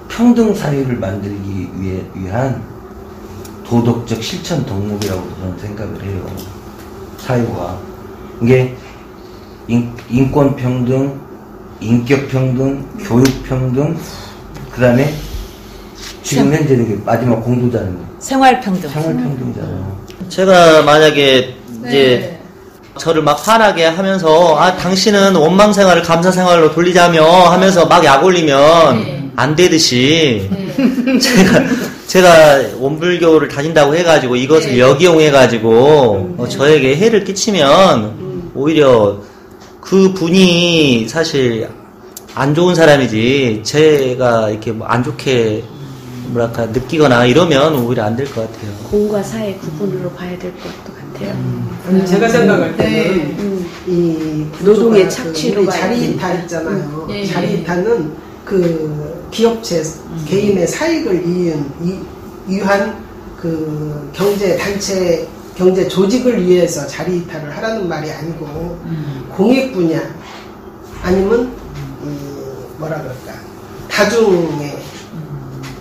평등 사유를 만들기 위한 도덕적 실천 덕목이라고 저는 생각을 해요. 사유가 이게 인권 평등, 인격 평등, 교육 평등, 그 다음에 지금 현재 이게 마지막 공도자는 생활평등. 생활평등이잖아요. 제가 만약에 이제 저를 막 화나게 하면서 당신은 원망 생활을 감사 생활로 돌리자며 하면서 막 약 올리면 안 되듯이 제가 원불교를 다닌다고 해가지고 이것을 역이용해가지고 저에게 해를 끼치면 오히려 그 분이 사실 안 좋은 사람이지 제가 이렇게 뭐 안 좋게 뭐랄까 느끼거나 이러면 오히려 안 될 것 같아요. 공과 사의 구분으로 봐야 될 것도 같아요. 제가 생각할 때는 이 노동의 착취로 자리이타 있잖아요. 자리이타는 그 기업체 개인의 사익을 위한 그 경제 단체 경제 조직을 위해서 자리이타를 하라는 말이 아니고 공익 분야 아니면 뭐라 그럴까 다중의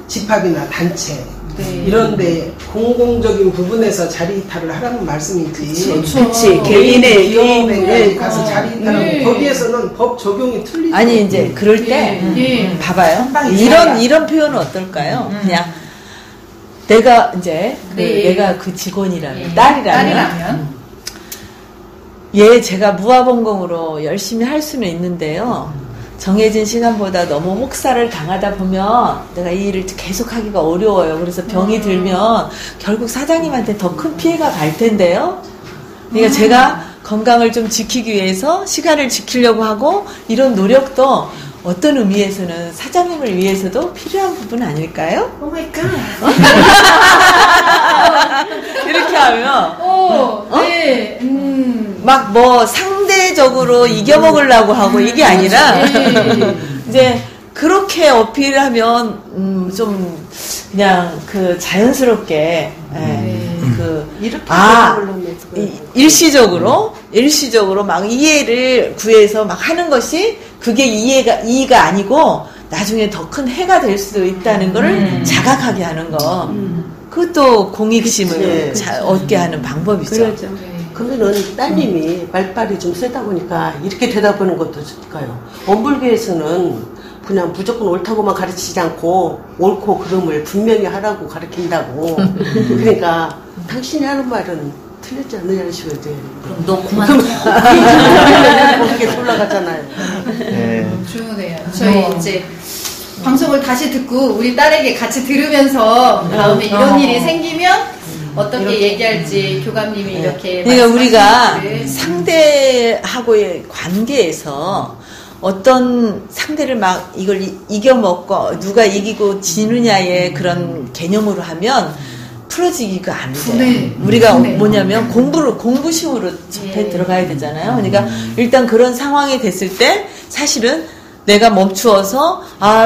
집합이나 단체 네. 이런데 공공적인 부분에서 자리 이탈을 하라는 말씀이지. 그치. 개인의 기업에 가서 자리 이탈하고 거기에서는 법 적용이 틀리죠. 아니 이제 그럴 때 봐봐요. 이런 표현은 어떨까요? 그냥 내가 이제 내가 그 직원이라면 딸이라면 제가 무화봉공으로 열심히 할 수는 있는데요. 정해진 시간보다 너무 혹사를 당하다 보면 내가 이 일을 계속하기가 어려워요. 그래서 병이 들면 결국 사장님한테 더 큰 피해가 갈 텐데요. 그러니까 제가 건강을 좀 지키기 위해서 시간을 지키려고 하고 이런 노력도 어떤 의미에서는 사장님을 위해서도 필요한 부분 아닐까요? 오 마이 갓. 이렇게 하면 네. 막 뭐 상대적으로 이겨먹으려고 하고 이게 아니라 이제 그렇게 어필하면 좀 그냥 그 자연스럽게 이렇게 일시적으로 막 이해를 구해서 막 하는 것이 그게 이의가 아니고 나중에 더 큰 해가 될 수도 있다는 거를 자각하게 하는 거. 그것도 공익심을 얻게 하는 방법이죠. 그렇죠. 그러면은 따님이 말빨이 좀 세다 보니까 이렇게 대답하는 것도 있을까요? 원불교에서는 그냥 무조건 옳다고만 가르치지 않고 옳고 그름을 분명히 하라고 가르친다고. 그러니까 당신이 하는 말은 틀렸지 않느냐는 식으로 이제. 그럼 너 그만. 그게 올라가잖아요. 좋네요. 저희 이제 방송을 다시 듣고 우리 딸에게 같이 들으면서 다음에 이런 일이 생기면 어떻게 얘기할지 교감님이 이렇게. 그러니까 우리가 상대하고의 관계에서 어떤 상대를 막 이걸 이겨먹고 누가 이기고 지느냐의 그런 개념으로 하면 풀어지기가 안 돼요. 우리가 뭐냐면 공부심으로 접해 들어가야 되잖아요. 그러니까 일단 그런 상황이 됐을 때 사실은 내가 멈추어서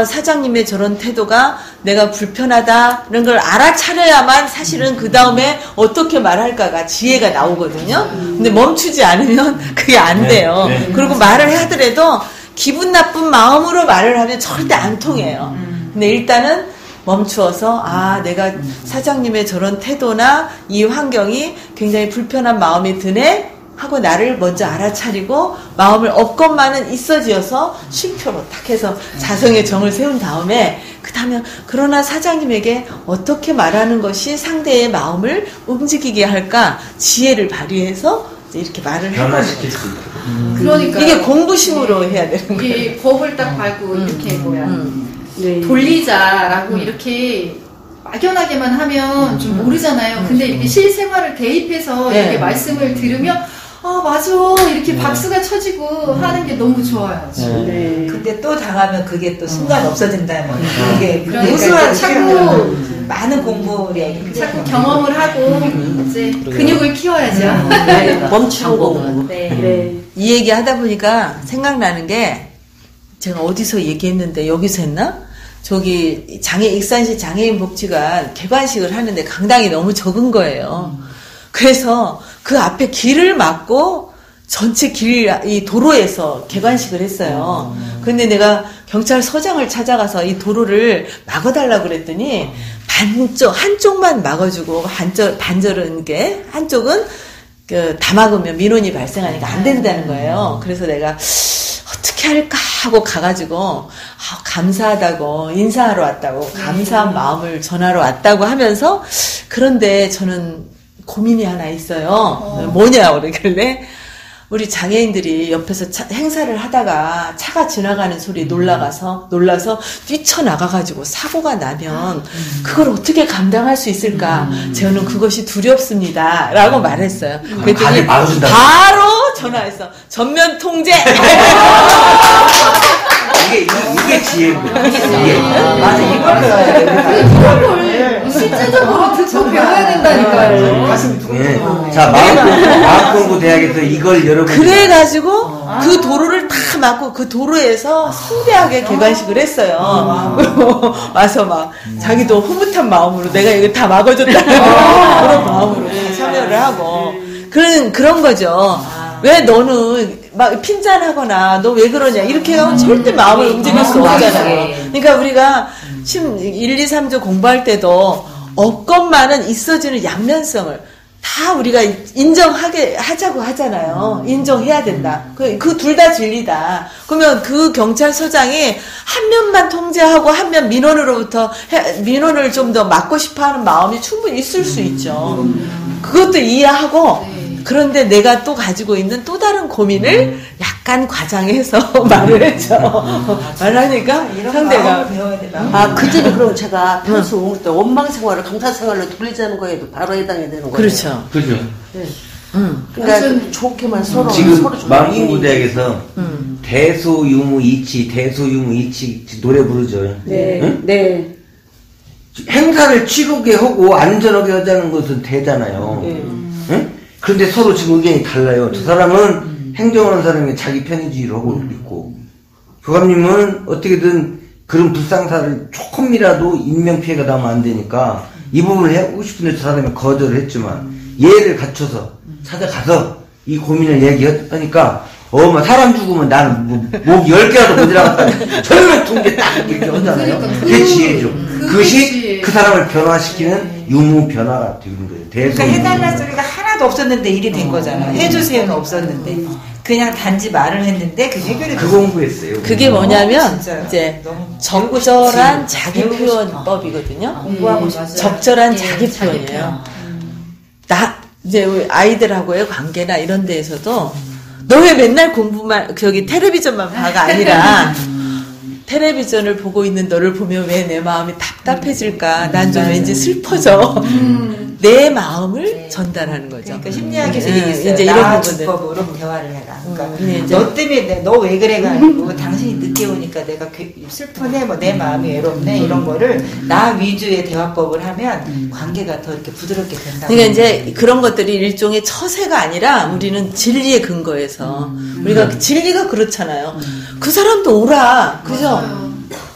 사장님의 저런 태도가 내가 불편하다는 걸 알아차려야만 사실은 그 다음에 어떻게 말할까가 지혜가 나오거든요. 근데 멈추지 않으면 그게 안 돼요. 그리고 말을 하더라도 기분 나쁜 마음으로 말을 하면 절대 안 통해요. 근데 일단은 멈추어서 내가 사장님의 저런 태도나 이 환경이 굉장히 불편한 마음이 드네 하고 나를 먼저 알아차리고 마음을 업건만은 있어지어서 쉼표로 딱 해서 자성의 정을 세운 다음에 그 다음에 그러나 사장님에게 어떻게 말하는 것이 상대의 마음을 움직이게 할까 지혜를 발휘해서 이렇게 말을 변화시킬 수 있다. 그러니까 이게 공부심으로 해야 되는 거예요. 이 법을 딱 밟고 이렇게 돌리자라고 이렇게 막연하게만 하면 좀 모르잖아요. 근데 이렇게 실생활을 대입해서 이렇게 말씀을 들으면 맞아 이렇게 박수가 쳐지고 하는 게 너무 좋아요. 근데 또 당하면 그게 또 순간 없어진다는 그게 그러니까 자꾸 많은 공부를 자꾸 경험을 하고 이제 근육을 키워야죠. 멈추는 거고. 이 얘기 하다 보니까 생각나는 게 제가 어디서 얘기했는데 여기서 했나? 저기 익산시 장애인 복지관 개관식을 하는데 강당이 너무 적은 거예요. 그래서 그 앞에 길을 막고 전체 이 도로에서 개관식을 했어요. 근데 내가 경찰서장을 찾아가서 이 도로를 막아달라고 그랬더니 한쪽만 막아주고 반절은 한쪽은 다 막으면 민원이 발생하니까 안 된다는 거예요. 그래서 내가 어떻게 할까 하고 가가지고 감사하다고 인사하러 왔다고 감사한 마음을 전하러 왔다고 하면서 그런데 저는 고민이 하나 있어요. 뭐냐 그러길래 우리 장애인들이 옆에서 행사를 하다가 차가 지나가는 소리에 놀라서 뛰쳐나가가지고 사고가 나면 그걸 어떻게 감당할 수 있을까? 저는 그것이 두렵습니다. 라고 말했어요. 그랬더니 바로 전화해서 전면 통제! 이게 지혜고요. 맞아, 이걸 배워야 돼. 이걸 실제적으로 듣고 배워야 된다니까요. 가슴이 두근두근. 자, 마음공부 대학에서 이걸 여러분 그래가지고 그 도로를 다 막고 그 도로에서 성대하게 개관식을 했어요. 그리고 와서 막 자기도 흐뭇한 마음으로 내가 이거 다 막아줬다는 그런 마음으로 참여를 하고 그런 거죠. 왜 너는 막 핀잔하거나 너 왜 그러냐 이렇게 하면 절대 마음을 움직일 수 없잖아요. 그러니까 우리가 1, 2, 3조 공부할 때도 없건만은 있어지는 양면성을 다 우리가 하자고 하잖아요. 인정해야 된다. 그 둘 다 진리다. 그러면 그 경찰서장이 한 면만 통제하고 한 면 민원을 좀 더 막고 싶어 하는 마음이 충분히 있을 수 있죠. 그것도 이해하고, 그런데 내가 또 가지고 있는 또 다른 고민을 약간 과장해서 말을 했죠. 말하니까 상대가. 그 점이 그럼 제가 평소 올 때 원망 생활을 감사 생활로 돌리자는 거에도 바로 해당이 되는 거예요. 그렇죠. 그죠. 네. 그러니까 좋게만 서로 지금 서로 마음공부대학에서 대소유무 이치 노래 부르죠. 네. 응? 네. 행사를 치르게 하고 안전하게 하자는 것은 되잖아요. 응? 그런데 서로 지금 의견이 달라요. 저 사람은 행정하는 사람이 자기 편의주의를 하고 있고, 교감님은 어떻게든 그런 불상사를 조금이라도 인명피해가 나면 안 되니까 이 부분을 하고 싶은데 저 사람이 거절을 했지만 예를 갖춰서 찾아가서 이 고민을 얘기하니까 사람 죽으면 나는 목 10개라도 못 일어났다. 젊은 통제 딱 이렇게 하잖아요. 그게 지혜죠. 그것이 그 사람을 변화시키는 유무 변화가 되는 거예요. 그러니까 해달라는 소리가 하나도 없었는데 일이 된 거잖아요. 해주세요는 없었는데 그냥 단지 말을 했는데 그 해결이 그 공부했어요. 그게 뭐냐면 이제 적절한 자기 표현법이거든요. 공부하고 적절한 자기 표현이에요. 이제 아이들하고의 관계나 이런 데에서도 너 왜 맨날 공부만 텔레비전만 봐가 아니라 텔레비전을 보고 있는 너를 보면 왜 내 마음이 답답해질까? 난 좀 왠지 슬퍼져. 내 마음을 전달하는 거죠. 그러니까 심리학에서 얘기했어요. 이제 이런 부분들. 주법으로 대화를 해라. 그러니까 너 때문에 너 왜 그래가 아니고 당신이 늦게 오니까 내가 슬프네, 뭐 내 마음이 외롭네 이런 거를 나 위주의 대화법을 하면 관계가 더 이렇게 부드럽게 된다. 그러니까 이제 그런 것들이 일종의 처세가 아니라 우리는 진리의 근거에서 우리가 진리가 그렇잖아요. 그 사람도 오라, 그죠?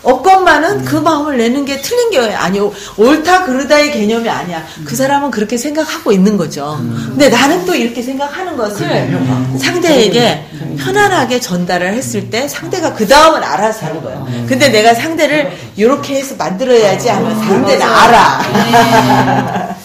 없건만은 그 마음을 내는 게 틀린 게 아니고 옳다 그르다의 개념이 아니야. 그 사람은 그렇게 생각하고 있는 거죠. 근데 나는 또 이렇게 생각하는 것을 상대에게 편안하게 전달을 했을 때 상대가 그 다음은 알아서 하는 거예요. 근데 내가 상대를 이렇게 해서 만들어야지 하면 상대는 알아.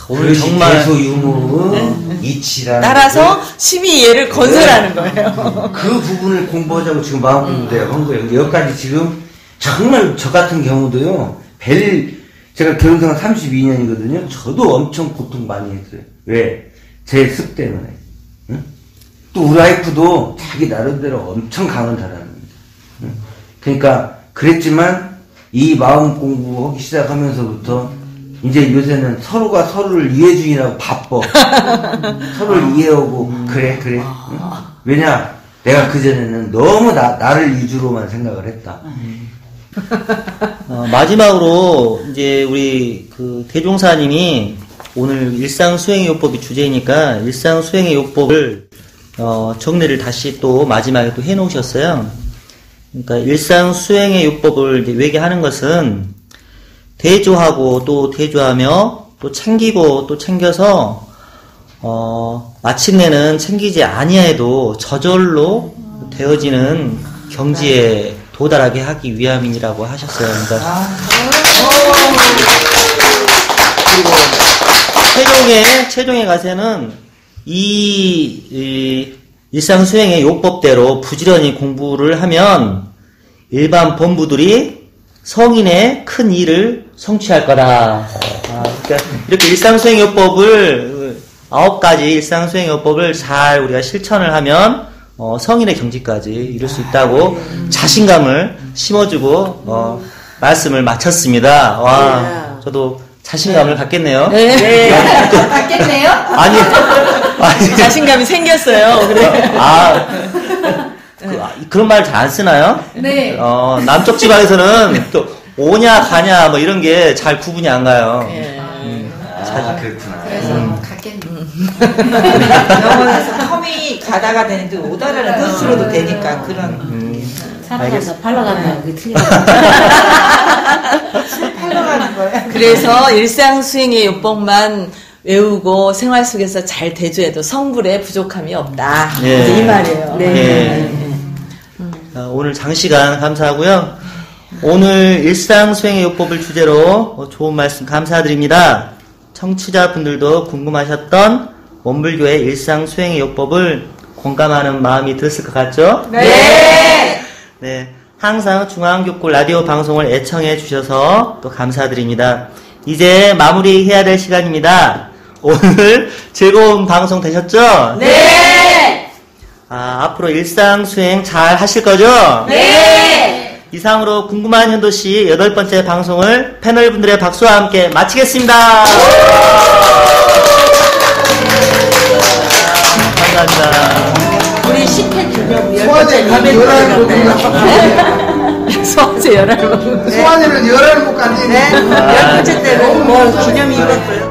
오늘 정말 대소유무 이치라는 따라서 심의예를 건설하는 거예요. 그 부분을 공부하자고 지금 마음공부대학 한 거예요. 여기까지 지금 정말 저 같은 경우도요. 제가 결혼생활 32년이거든요. 저도 엄청 고통 많이 했어요. 왜? 제 습 때문에. 응? 또 우리 와이프도 자기 나름대로 엄청 강한 사람입니다. 응? 그러니까 그랬지만 이 마음 공부하기 시작하면서부터 이제 요새는 서로가 서로를 이해주의라고 바빠. 서로를 이해하고 그래. 응? 왜냐? 내가 그전에는 너무 나를 위주로만 생각을 했다. 마지막으로 이제 우리 그 대종사님이 오늘 일상수행의 요법이 주제이니까 일상수행의 요법을 정리를 다시 또 마지막에 또 해놓으셨어요. 그러니까 일상수행의 요법을 이제 외계하는 것은 대조하고 또 대조하며 또 챙기고 또 챙겨서 마침내는 챙기지 아니해도 저절로 되어지는 경지에 도달하게 하기 위함이라고 하셨어요. 그러니까 그리고 최종의 가세는 이 일상수행의 요법대로 부지런히 공부를 하면 일반 범부들이 성인의 큰 일을 성취할 거다. 그러니까 이렇게 일상수행 요법을 9가지 일상수행 요법을 잘 우리가 실천을 하면 성인의 경지까지 이룰 수 있다고 자신감을 심어주고 말씀을 마쳤습니다. 와, 저도 자신감을 갖겠네요. 네. 갖겠네요? 아니. 자신감이 생겼어요. 그래. 그런 말 잘 안 쓰나요? 네. 남쪽 지방에서는 또 오냐 가냐 뭐 이런 게 잘 구분이 안 가요. 그렇구나. 그래서 갖겠네. 영어에서 컴이 가다가 되는데 오다라는 뜻으로도 되니까 그런. 살아간다, 팔러간다, 그게 틀려. 팔러가는 거야. 그래서 일상수행의 요법만 외우고 생활 속에서 잘 대조해도 성불에 부족함이 없다. 예. 이 말이에요. 네. 오늘 장시간 감사하고요. 오늘 일상수행의 요법을 주제로 좋은 말씀 감사드립니다. 청취자분들도 궁금하셨던 원불교의 일상수행의 요법을 공감하는 마음이 들었을 것 같죠? 네. 네. 항상 중앙교구 라디오 방송을 애청해 주셔서 또 감사드립니다. 이제 마무리해야 될 시간입니다. 오늘 즐거운 방송 되셨죠? 네. 앞으로 일상수행 잘 하실 거죠? 네. 이상으로 궁금한 현도씨 8번째 방송을 패널분들의 박수와 함께 마치겠습니다. 감사합니다. 우리 10회 기념 소환이를 11알 못 소환제 11알 소환이를 11알 못 간지. 네. 10번째 때는 뭐 기념 이벤트를